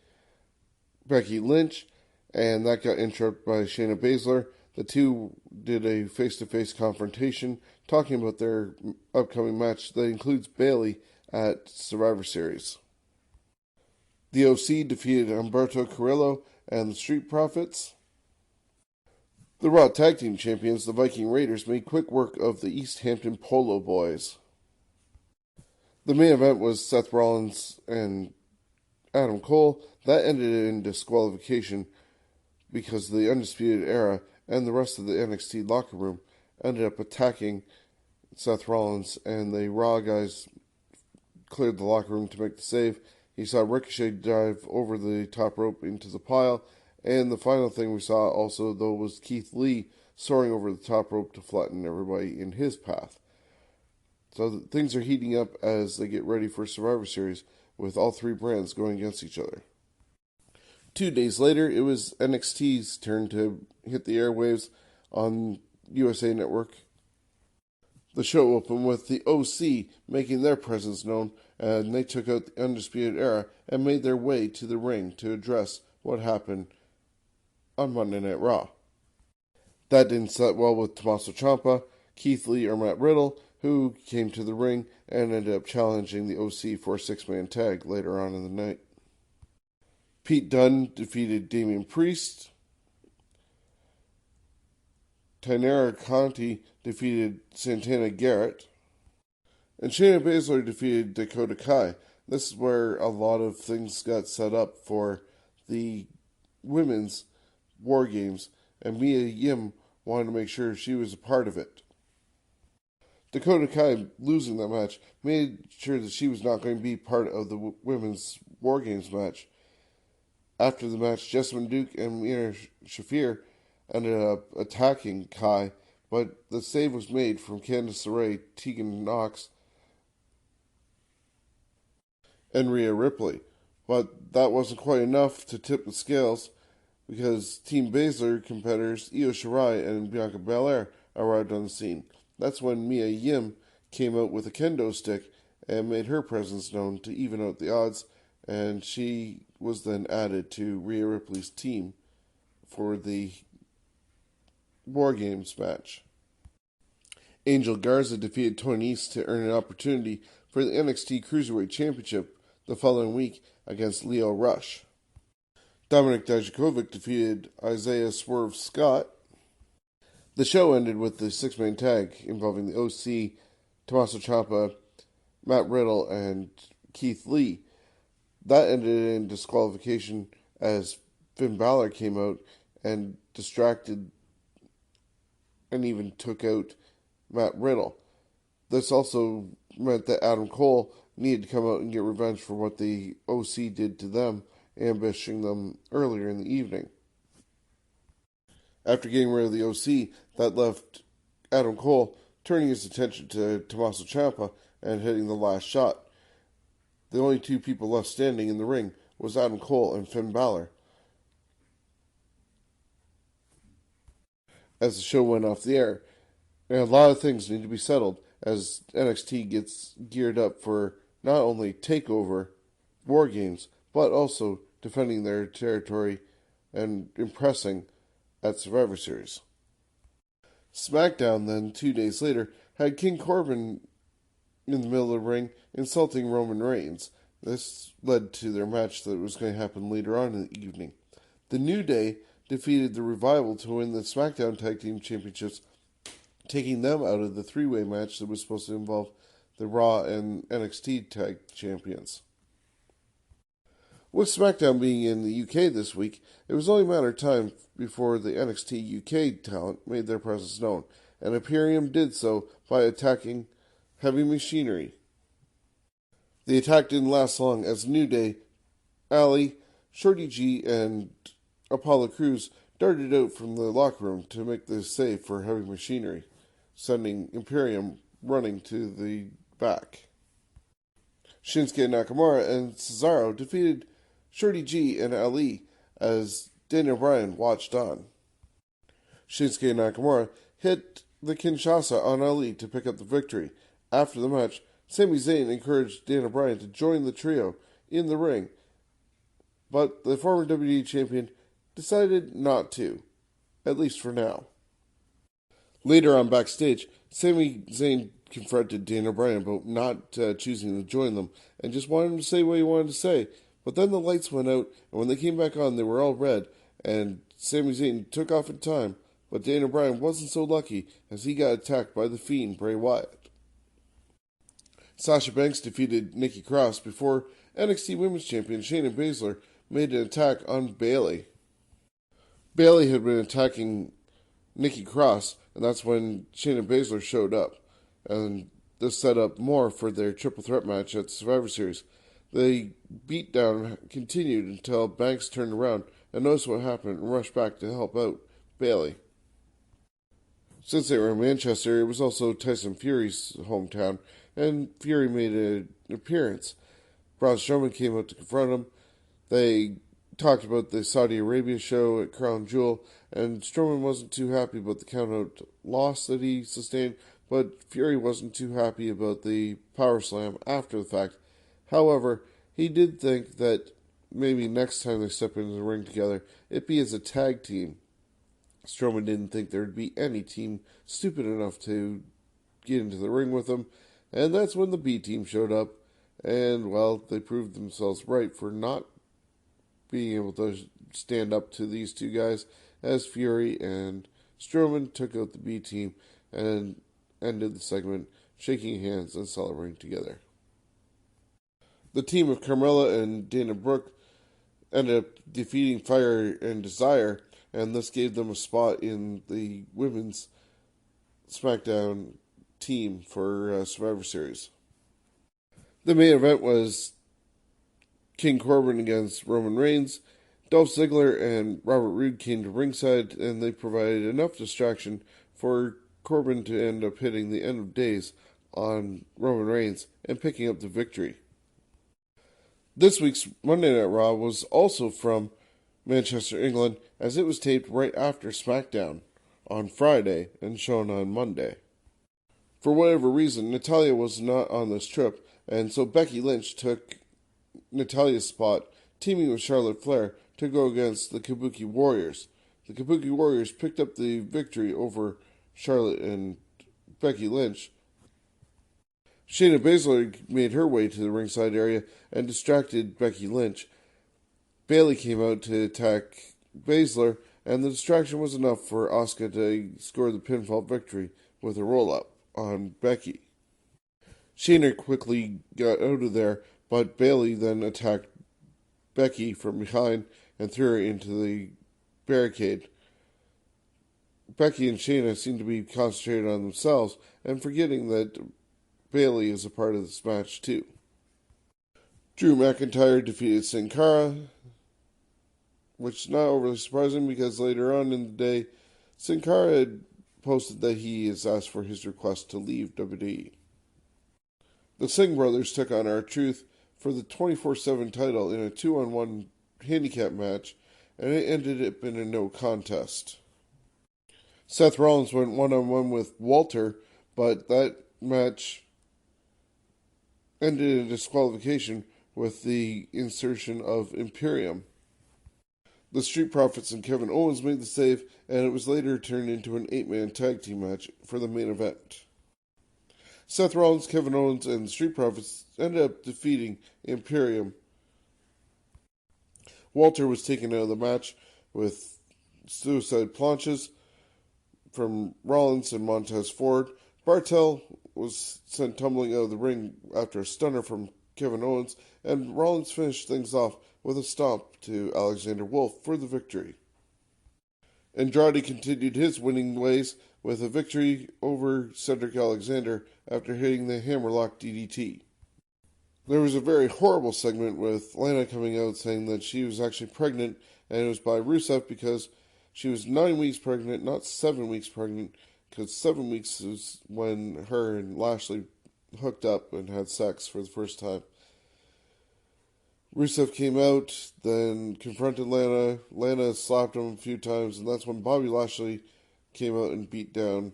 Becky Lynch, and that got interrupted by Shayna Baszler. The two did a face-to-face confrontation, talking about their upcoming match that includes Bayley at Survivor Series. The OC defeated Humberto Carrillo and the Street Profits. The Raw Tag Team Champions, the Viking Raiders, made quick work of the East Hampton Polo Boys. The main event was Seth Rollins and Adam Cole. That ended in disqualification because the Undisputed Era and the rest of the NXT locker room ended up attacking Seth Rollins, and the Raw guys cleared the locker room to make the save. He saw Ricochet dive over the top rope into the pile, and the final thing we saw also, though, was Keith Lee soaring over the top rope to flatten everybody in his path. So things are heating up as they get ready for Survivor Series, with all three brands going against each other. 2 days later, it was NXT's turn to hit the airwaves on USA Network. The show opened with the OC making their presence known, and they took out the Undisputed Era and made their way to the ring to address what happened on Monday Night Raw. That didn't set well with Tommaso Ciampa, Keith Lee, or Matt Riddle, who came to the ring and ended up challenging the OC for a six-man tag later on in the night. Pete Dunne defeated Damian Priest. Tainara Conti defeated Santana Garrett. And Shayna Baszler defeated Dakota Kai. This is where a lot of things got set up for the women's War Games, and Mia Yim wanted to make sure she was a part of it. Dakota Kai losing that match made sure that she was not going to be part of the women's War Games match. After the match, Jessamine Duke and Mira Shafir ended up attacking Kai, but the save was made from Candice LeRae, Tegan Knox, and Rhea Ripley. But that wasn't quite enough to tip the scales, because Team Baszler competitors Io Shirai and Bianca Belair arrived on the scene. That's when Mia Yim came out with a kendo stick and made her presence known to even out the odds, and she was then added to Rhea Ripley's team for the War Games match. Angel Garza defeated Tony Nese to earn an opportunity for the NXT Cruiserweight Championship the following week against Lio Rush. Dominik Dijakovic defeated Isaiah Swerve Scott. The show ended with the six-man tag involving the OC, Tommaso Ciampa, Matt Riddle, and Keith Lee. That ended in disqualification as Finn Balor came out and distracted and even took out Matt Riddle. This also meant that Adam Cole needed to come out and get revenge for what the OC did to them, ambushing them earlier in the evening. After getting rid of the OC, that left Adam Cole turning his attention to Tommaso Ciampa and hitting the last shot. The only two people left standing in the ring was Adam Cole and Finn Balor. As the show went off the air, and a lot of things need to be settled as NXT gets geared up for not only Takeover, War Games, but also defending their territory and impressing at Survivor Series. SmackDown then, 2 days later, had King Corbin in the middle of the ring insulting Roman Reigns. This led to their match that was going to happen later on in the evening. The New Day defeated the Revival to win the SmackDown Tag Team Championships, taking them out of the three-way match that was supposed to involve the Raw and NXT Tag Champions. With SmackDown being in the UK this week, it was only a matter of time before the NXT UK talent made their presence known, and Imperium did so by attacking Heavy Machinery. The attack didn't last long as New Day, Ali, Shorty G, and Apollo Crews darted out from the locker room to make the save for Heavy Machinery, sending Imperium running to the back. Shinsuke Nakamura and Cesaro defeated Shorty G and Ali as Daniel Bryan watched on. Shinsuke Nakamura hit the Kinshasa on Ali to pick up the victory. After the match, Sami Zayn encouraged Daniel Bryan to join the trio in the ring, but the former WWE champion decided not to, at least for now. Later on backstage, Sami Zayn confronted Daniel Bryan about not choosing to join them and just wanted him to say what he wanted to say. But then the lights went out, and when they came back on, they were all red, and Sami Zayn took off in time, but Daniel Bryan wasn't so lucky as he got attacked by the Fiend, Bray Wyatt. Sasha Banks defeated Nikki Cross before NXT Women's Champion Shayna Baszler made an attack on Bayley. Bayley had been attacking Nikki Cross, and that's when Shayna Baszler showed up, and this set up more for their triple threat match at Survivor Series. The beatdown continued until Banks turned around and noticed what happened and rushed back to help out Bayley. Since they were in Manchester, it was also Tyson Fury's hometown, and Fury made an appearance. Braun Strowman came out to confront him. They talked about the Saudi Arabia show at Crown Jewel, and Strowman wasn't too happy about the count-out loss that he sustained, but Fury wasn't too happy about the power slam after the fact. However, he did think that maybe next time they step into the ring together, it'd be as a tag team. Strowman didn't think there would be any team stupid enough to get into the ring with him, and that's when the B team showed up, and, well, they proved themselves right for not being able to stand up to these two guys, as Fury and Strowman took out the B team and ended the segment shaking hands and celebrating together. The team of Carmella and Dana Brooke ended up defeating Fire and Desire, and this gave them a spot in the women's SmackDown team for Survivor Series. The main event was King Corbin against Roman Reigns. Dolph Ziggler and Robert Roode came to ringside, and they provided enough distraction for Corbin to end up hitting the End of Days on Roman Reigns and picking up the victory. This week's Monday Night Raw was also from Manchester, England, as it was taped right after SmackDown on Friday and shown on Monday. For whatever reason, Natalya was not on this trip, and so Becky Lynch took Natalya's spot, teaming with Charlotte Flair to go against the Kabuki Warriors. The Kabuki Warriors picked up the victory over Charlotte and Becky Lynch. Shayna Baszler made her way to the ringside area and distracted Becky Lynch. Bayley came out to attack Baszler, and the distraction was enough for Asuka to score the pinfall victory with a roll-up on Becky. Shayna quickly got out of there, but Bayley then attacked Becky from behind and threw her into the barricade. Becky and Shayna seem to be concentrated on themselves and forgetting that Bayley is a part of this match too. Drew McIntyre defeated Sin Cara, which is not overly surprising because later on in the day, Sin Cara had posted that he has asked for his request to leave WWE. The Singh brothers took on R-Truth for the 24/7 title in a 2-on-1 handicap match, and it ended up in a no contest. Seth Rollins went 1-on-1 with Walter, but that match ended in disqualification with the insertion of Imperium. The Street Profits and Kevin Owens made the save, and it was later turned into an 8-man tag team match for the main event. Seth Rollins, Kevin Owens, and the Street Profits ended up defeating Imperium. Walter was taken out of the match with suicide planches from Rollins and Montez Ford. Bartel was sent tumbling out of the ring after a stunner from Kevin Owens, and Rollins finished things off with a stomp to Alexander Wolf for the victory. Andrade continued his winning ways with a victory over Cedric Alexander after hitting the hammerlock DDT. There was a very horrible segment with Lana coming out saying that she was actually pregnant, and it was by Rusev because she was 9 weeks pregnant, not 7 weeks pregnant, because 7 weeks is when her and Lashley hooked up and had sex for the first time. Rusev came out, then confronted Lana. Lana slapped him a few times, and that's when Bobby Lashley came out and beat down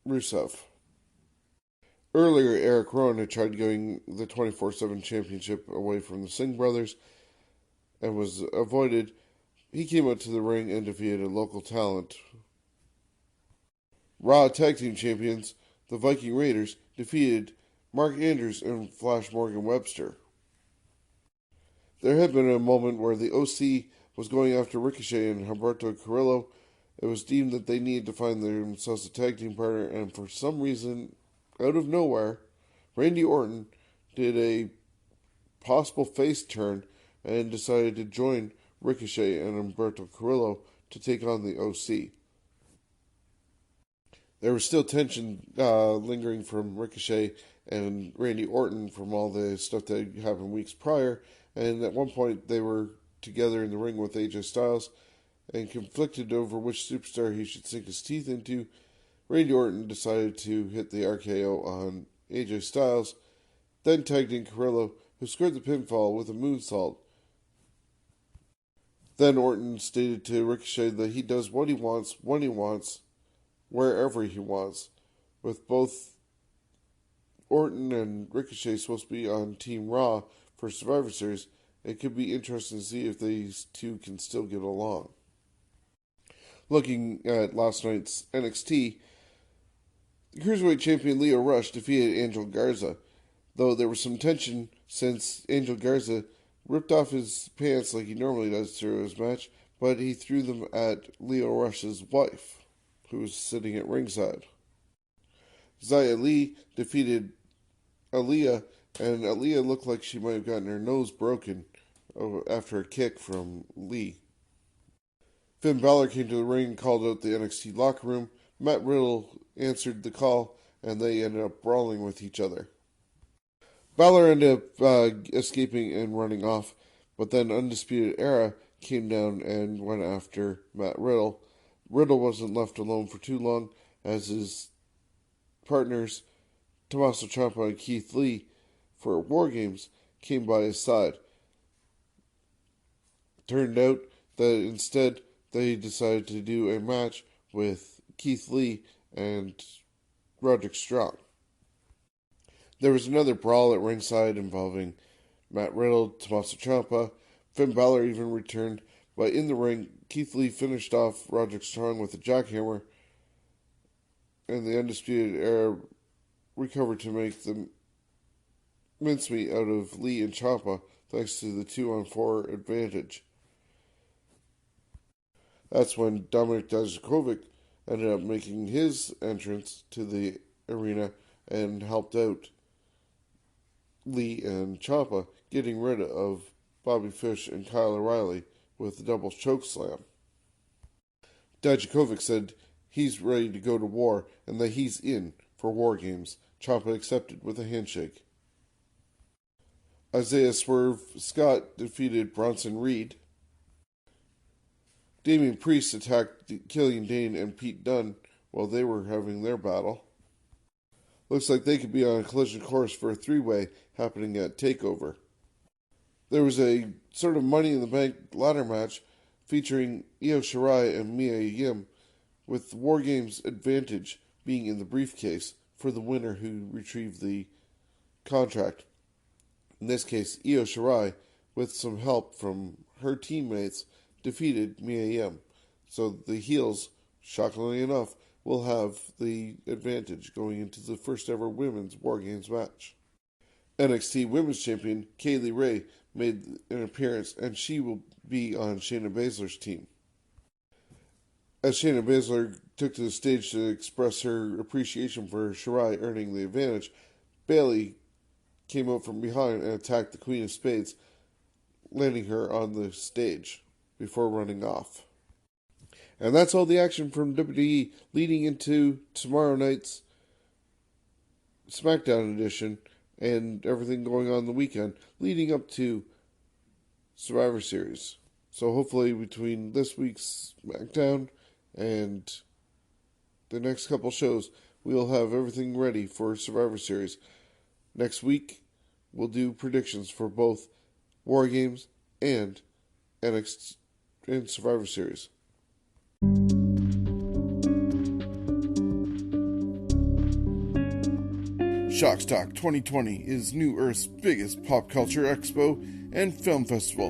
Rusev. Earlier, Eric Rowan had tried getting the 24/7 championship away from the Singh brothers and was avoided. He came out to the ring and defeated a local talent. Raw Tag Team Champions, the Viking Raiders, defeated Mark Andrews and Flash Morgan Webster. There had been a moment where the OC was going after Ricochet and Humberto Carrillo. It was deemed that they needed to find themselves a tag team partner, and for some reason, out of nowhere, Randy Orton did a possible face turn and decided to join Ricochet and Humberto Carrillo to take on the OC. There was still tension lingering from Ricochet and Randy Orton from all the stuff that happened weeks prior, and at one point they were together in the ring with AJ Styles and conflicted over which superstar he should sink his teeth into. Randy Orton decided to hit the RKO on AJ Styles, then tagged in Carrillo, who scored the pinfall with a moonsault. Then Orton stated to Ricochet that he does what he wants, when he wants, wherever he wants. With both Orton and Ricochet supposed to be on Team Raw for Survivor Series, it could be interesting to see if these two can still get along. Looking at last night's NXT, Cruiserweight Champion Lio Rush defeated Angel Garza, though there was some tension since Angel Garza ripped off his pants like he normally does through his match, but he threw them at Lio Rush's wife, who was sitting at ringside. Xia Li defeated Aaliyah, and Aaliyah looked like she might have gotten her nose broken after a kick from Lee. Finn Balor came to the ring and called out the NXT locker room. Matt Riddle answered the call, and they ended up brawling with each other. Balor ended up escaping and running off, but then Undisputed Era came down and went after Matt Riddle. Riddle wasn't left alone for too long, as his partners, Tommaso Ciampa and Keith Lee, for War Games, came by his side. Turned out that instead they decided to do a match with Keith Lee and Roderick Strong. There was another brawl at ringside involving Matt Riddle, Tommaso Ciampa. Finn Balor even returned, but in the ring, Keith Lee finished off Roderick Strong with a jackhammer, and the Undisputed Era recovered to make the mincemeat out of Lee and Ciampa thanks to the 2-on-4 advantage. That's when Dominik Dijakovic ended up making his entrance to the arena and helped out Lee and Ciampa, getting rid of Bobby Fish and Kyle O'Reilly with the double choke slam. Dijakovic said he's ready to go to war and that he's in for War Games. Ciampa accepted with a handshake. Isaiah Swerve Scott defeated Bronson Reed. Damian Priest attacked Killian Dane and Pete Dunne while they were having their battle. Looks like they could be on a collision course for a three-way happening at TakeOver. There was a sort of Money in the Bank ladder match featuring Io Shirai and Mia Yim, with War Games advantage being in the briefcase for the winner who retrieved the contract. In this case, Io Shirai, with some help from her teammates, defeated Mia Yim. So the heels, shockingly enough, will have the advantage going into the first ever women's War Games match. NXT Women's Champion Kaylee Ray made an appearance, and she will be on Shayna Baszler's team. As Shayna Baszler took to the stage to express her appreciation for Shirai earning the advantage, Bayley came out from behind and attacked the Queen of Spades, landing her on the stage before running off. And that's all the action from WWE leading into tomorrow night's SmackDown edition and everything going on the weekend leading up to Survivor Series. So hopefully between this week's SmackDown and the next couple shows, we'll have everything ready for Survivor Series. Next week, we'll do predictions for both War Games and NXT and Survivor Series. Shockstock 2020 is New Earth's biggest pop culture expo and film festival.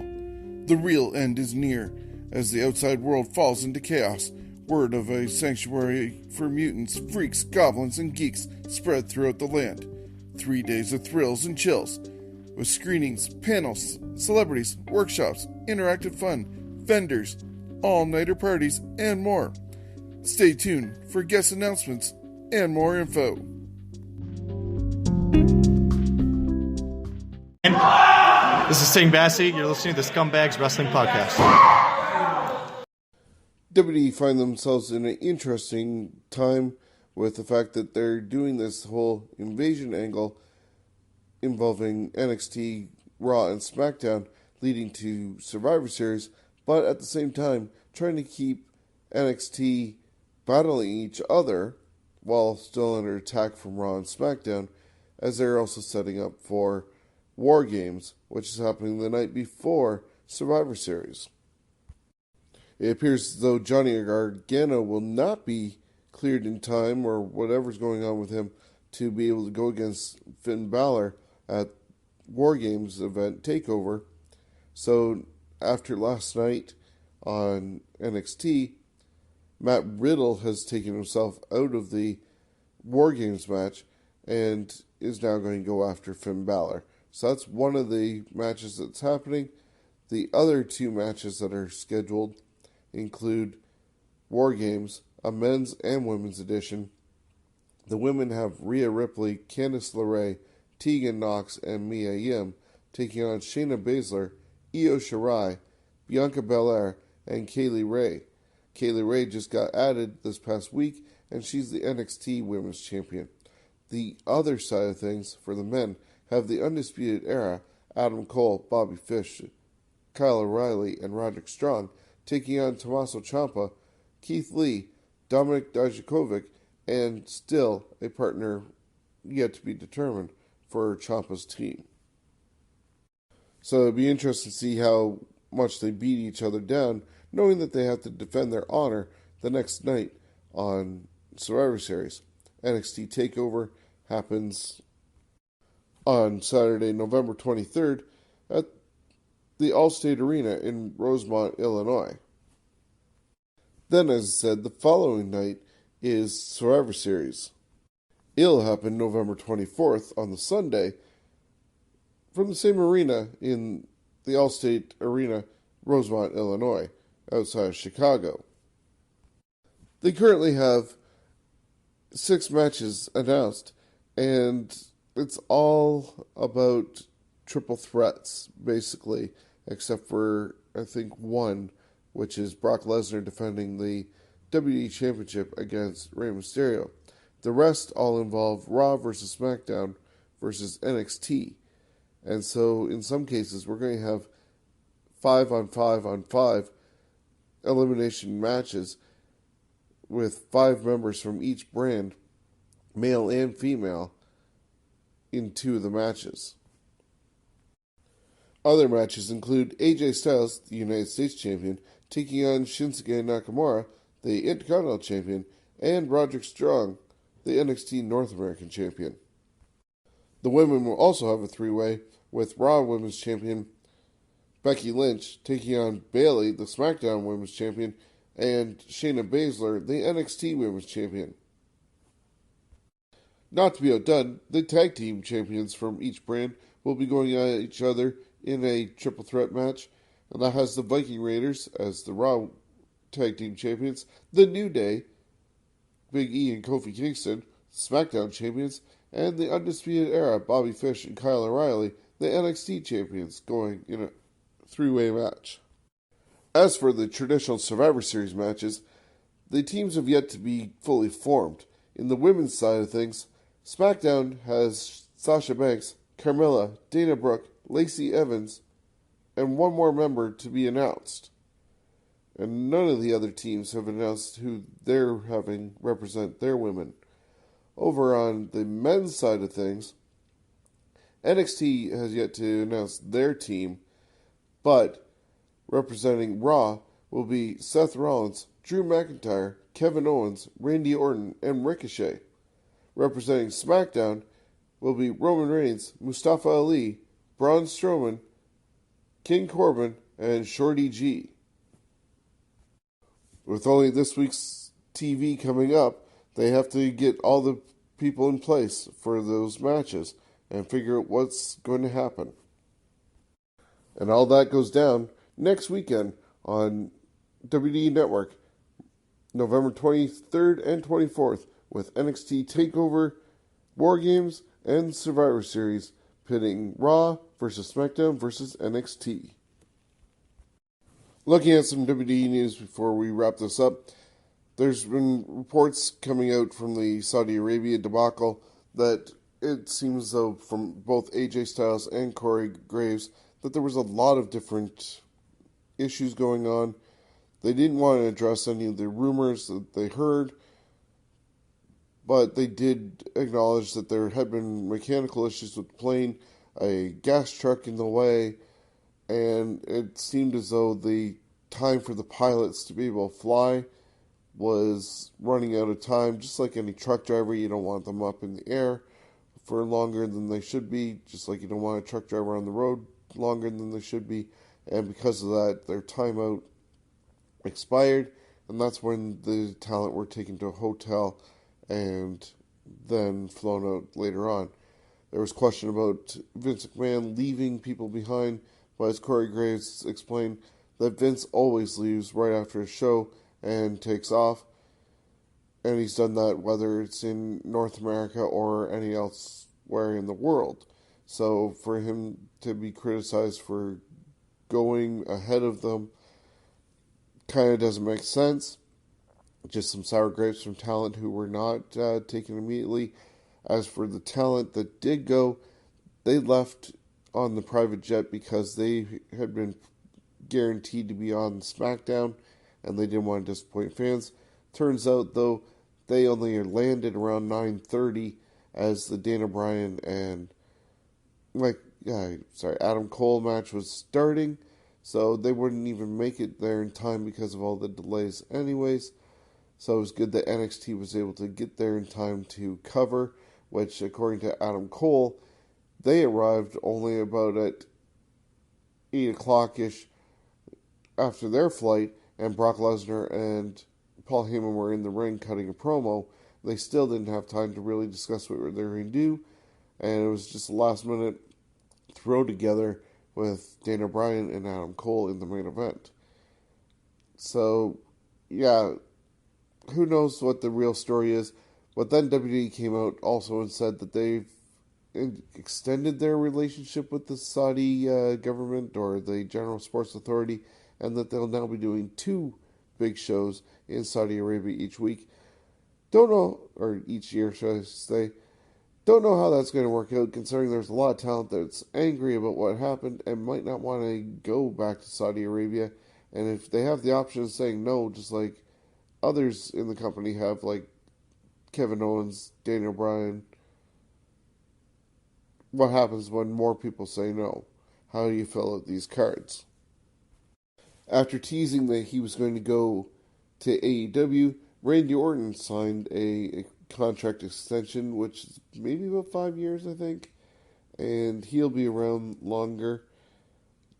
The real end is near, as the outside world falls into chaos. Word of a sanctuary for mutants, freaks, goblins, and geeks spread throughout the land. 3 days of thrills and chills, with screenings, panels, celebrities, workshops, interactive fun, vendors, all-nighter parties, and more. Stay tuned for guest announcements and more info. This is Sting Bassey. You're listening to the Scumbags Wrestling Podcast. WWE find themselves in an interesting time with the fact that they're doing this whole invasion angle involving NXT, Raw, and SmackDown leading to Survivor Series, but at the same time trying to keep NXT battling each other while still under attack from Raw and SmackDown, as they're also setting up for War Games, which is happening the night before Survivor Series. It appears as though Johnny Gargano will not be cleared in time, or whatever's going on with him, to be able to go against Finn Balor at War Games event Takeover. So after last night on NXT, Matt Riddle has taken himself out of the War Games match and is now going to go after Finn Balor. So that's one of the matches that's happening. The other two matches that are scheduled include War Games, a men's and women's edition. The women have Rhea Ripley, Candice LeRae, Tegan Nox, and Mia Yim taking on Shayna Baszler, Io Shirai, Bianca Belair, and Kaylee Ray. Kaylee Ray just got added this past week, and she's the NXT Women's Champion. The other side of things, for the men, have the Undisputed Era, Adam Cole, Bobby Fish, Kyle O'Reilly, and Roderick Strong, taking on Tommaso Ciampa, Keith Lee, Dominik Dijakovic, and still a partner yet to be determined for Ciampa's team. So it'll be interesting to see how much they beat each other down, knowing that they have to defend their honor the next night on Survivor Series. NXT TakeOver happens on Saturday, November 23rd at the Allstate Arena in Rosemont, Illinois. Then, as I said, the following night is Survivor Series. It'll happen November 24th on the Sunday from the same arena in the Allstate Arena, Rosemont, Illinois, outside of Chicago. They currently have 6 matches announced, and it's all about triple threats, basically, except for, I think, one, which is Brock Lesnar defending the WWE Championship against Rey Mysterio. The rest all involve Raw versus SmackDown versus NXT. And so, in some cases, we're going to have 5-on-5-on-5 elimination matches with 5 members from each brand, male and female, in 2 of the matches. Other matches include AJ Styles, the United States Champion, taking on Shinsuke Nakamura, the Intercontinental Champion, and Roderick Strong, the NXT North American Champion. The women will also have a 3-way, with Raw Women's Champion Becky Lynch taking on Bayley, the SmackDown Women's Champion, and Shayna Baszler, the NXT Women's Champion. Not to be outdone, the tag team champions from each brand will be going at each other in a triple threat match, and that has the Viking Raiders as the Raw tag team champions, the New Day, Big E and Kofi Kingston, SmackDown champions, and the Undisputed Era, Bobby Fish and Kyle O'Reilly, the NXT champions, going in a 3-way match. As for the traditional Survivor Series matches, the teams have yet to be fully formed. In the women's side of things, SmackDown has Sasha Banks, Carmella, Dana Brooke, Lacey Evans, and one more member to be announced. And none of the other teams have announced who they're having represent their women. Over on the men's side of things, NXT has yet to announce their team, but representing Raw will be Seth Rollins, Drew McIntyre, Kevin Owens, Randy Orton, and Ricochet. Representing SmackDown will be Roman Reigns, Mustafa Ali, Braun Strowman, King Corbin, and Shorty G. With only this week's TV coming up, they have to get all the people in place for those matches and figure out what's going to happen. And all that goes down next weekend on WWE Network, November 23rd and 24th, with NXT TakeOver, War Games, and Survivor Series, pitting Raw versus SmackDown versus NXT. Looking at some WWE news before we wrap this up, there's been reports coming out from the Saudi Arabia debacle that it seems though from both AJ Styles and Corey Graves that there was a lot of different issues going on. They didn't want to address any of the rumors that they heard, but they did acknowledge that there had been mechanical issues with the plane, a gas truck in the way, and it seemed as though the time for the pilots to be able to fly was running out of time. Just like any truck driver, you don't want them up in the air for longer than they should be, just like you don't want a truck driver on the road longer than they should be, and because of that, their timeout expired, and that's when the talent were taken to a hotel and then flown out later on. There was question about Vince McMahon leaving people behind, but as Corey Graves explained, that Vince always leaves right after a show and takes off, and he's done that whether it's in North America or any elsewhere in the world. So for him to be criticized for going ahead of them kind of doesn't make sense. Just some sour grapes from talent who were not taken immediately. As for the talent that did go, they left on the private jet because they had been guaranteed to be on SmackDown and they didn't want to disappoint fans. Turns out, though, they only landed around 9:30 as the Dana Bryan and Adam Cole match was starting, so they wouldn't even make it there in time because of all the delays anyways. So it was good that NXT was able to get there in time to cover, which according to Adam Cole, they arrived only about at 8 o'clock-ish after their flight, and Brock Lesnar and Paul Heyman were in the ring cutting a promo. They still didn't have time to really discuss what they were going to do, and it was just a last-minute throw together with Dana Bryan and Adam Cole in the main event. So, yeah, who knows what the real story is. But then WWE came out also and said that they've extended their relationship with the Saudi government or the General Sports Authority, and that they'll now be doing 2 big shows in Saudi Arabia each week. Don't know, or each year, should I say. Don't know how that's going to work out, considering there's a lot of talent that's angry about what happened and might not want to go back to Saudi Arabia. And if they have the option of saying no, just like others in the company have, like Kevin Owens, Daniel Bryan. What happens when more people say no? How do you fill out these cards? After teasing that he was going to go to AEW, Randy Orton signed a contract extension, which is maybe about 5 years, I think. And he'll be around longer.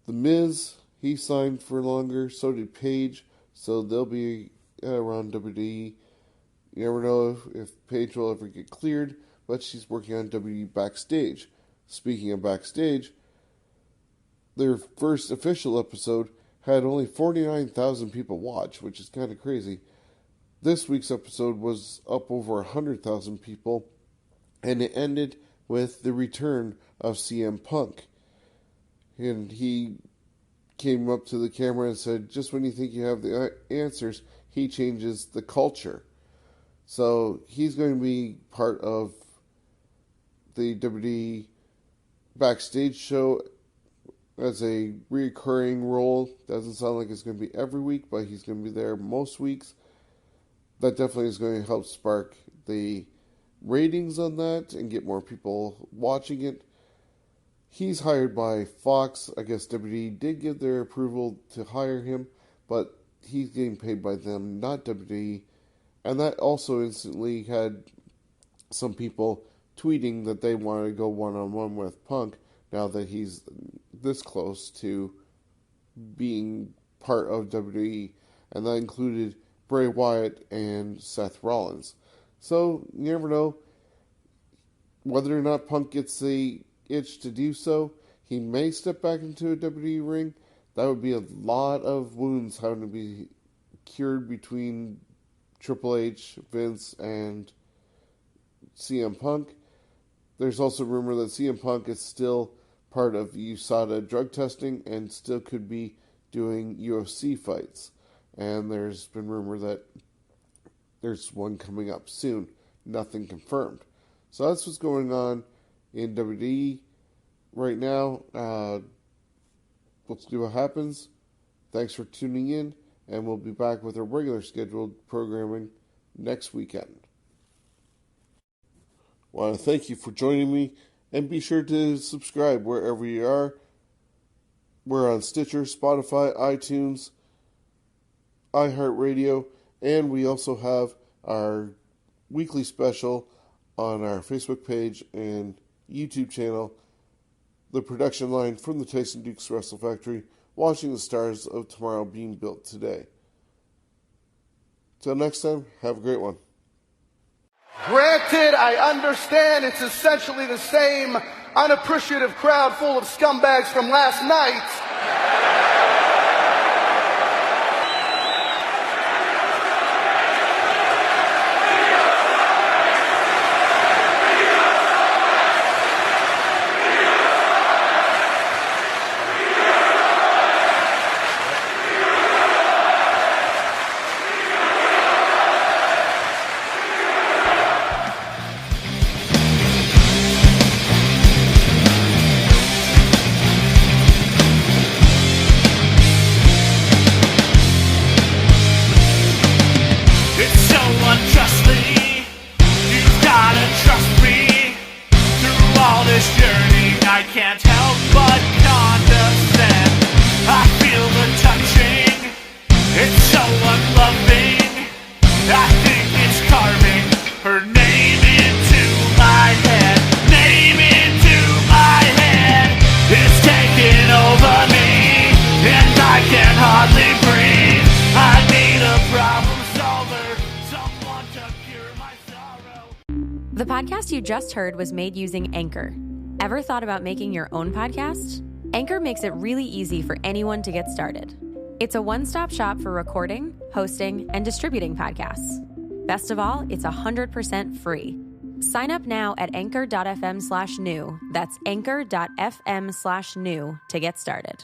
The Miz, he signed for longer. So did Paige. So they'll be around WWE. You never know if Paige will ever get cleared, but she's working on WWE backstage. Speaking of backstage, their first official episode had only 49,000 people watch, which is kind of crazy. This week's episode was up over 100,000 people, and it ended with the return of CM Punk. And he came up to the camera and said, just when you think you have the answers, he changes the culture. So he's going to be part of the WWE backstage show as a recurring role. Doesn't sound like it's going to be every week, but he's going to be there most weeks. That definitely is going to help spark the ratings on that and get more people watching it. He's hired by Fox. I guess WWE did give their approval to hire him, but he's getting paid by them, not WWE. And that also instantly had some people tweeting that they wanted to go one-on-one with Punk now that he's this close to being part of WWE. And that included Bray Wyatt and Seth Rollins. So, you never know whether or not Punk gets the itch to do so. He may step back into a WWE ring. That would be a lot of wounds having to be cured between Triple H, Vince, and CM Punk. There's also rumor that CM Punk is still part of USADA drug testing and still could be doing UFC fights. And there's been rumor that there's one coming up soon. Nothing confirmed. So that's what's going on in WWE right now. Let's see what happens. Thanks for tuning in, and we'll be back with our regular scheduled programming next weekend. I want to thank you for joining me, and be sure to subscribe wherever you are. We're on Stitcher, Spotify, iTunes, iHeartRadio, and we also have our weekly special on our Facebook page and YouTube channel, The Production Line from the Tyson Dukes Wrestle Factory, watching the stars of tomorrow being built today. Till next time, have a great one. Granted, I understand it's essentially the same unappreciative crowd full of scumbags from last night. Can't help but condescend. I feel the touching, it's so unloving. I think it's carving her name into my head. Name into my head. It's taking over me, and I can hardly breathe. I need a problem solver, someone to cure my sorrow. The podcast you just heard was made using Anchor. Ever thought about making your own podcast? Anchor makes it really easy for anyone to get started. It's a one-stop shop for recording, hosting, and distributing podcasts. Best of all, it's 100% free. Sign up now at anchor.fm/new. That's anchor.fm/new to get started.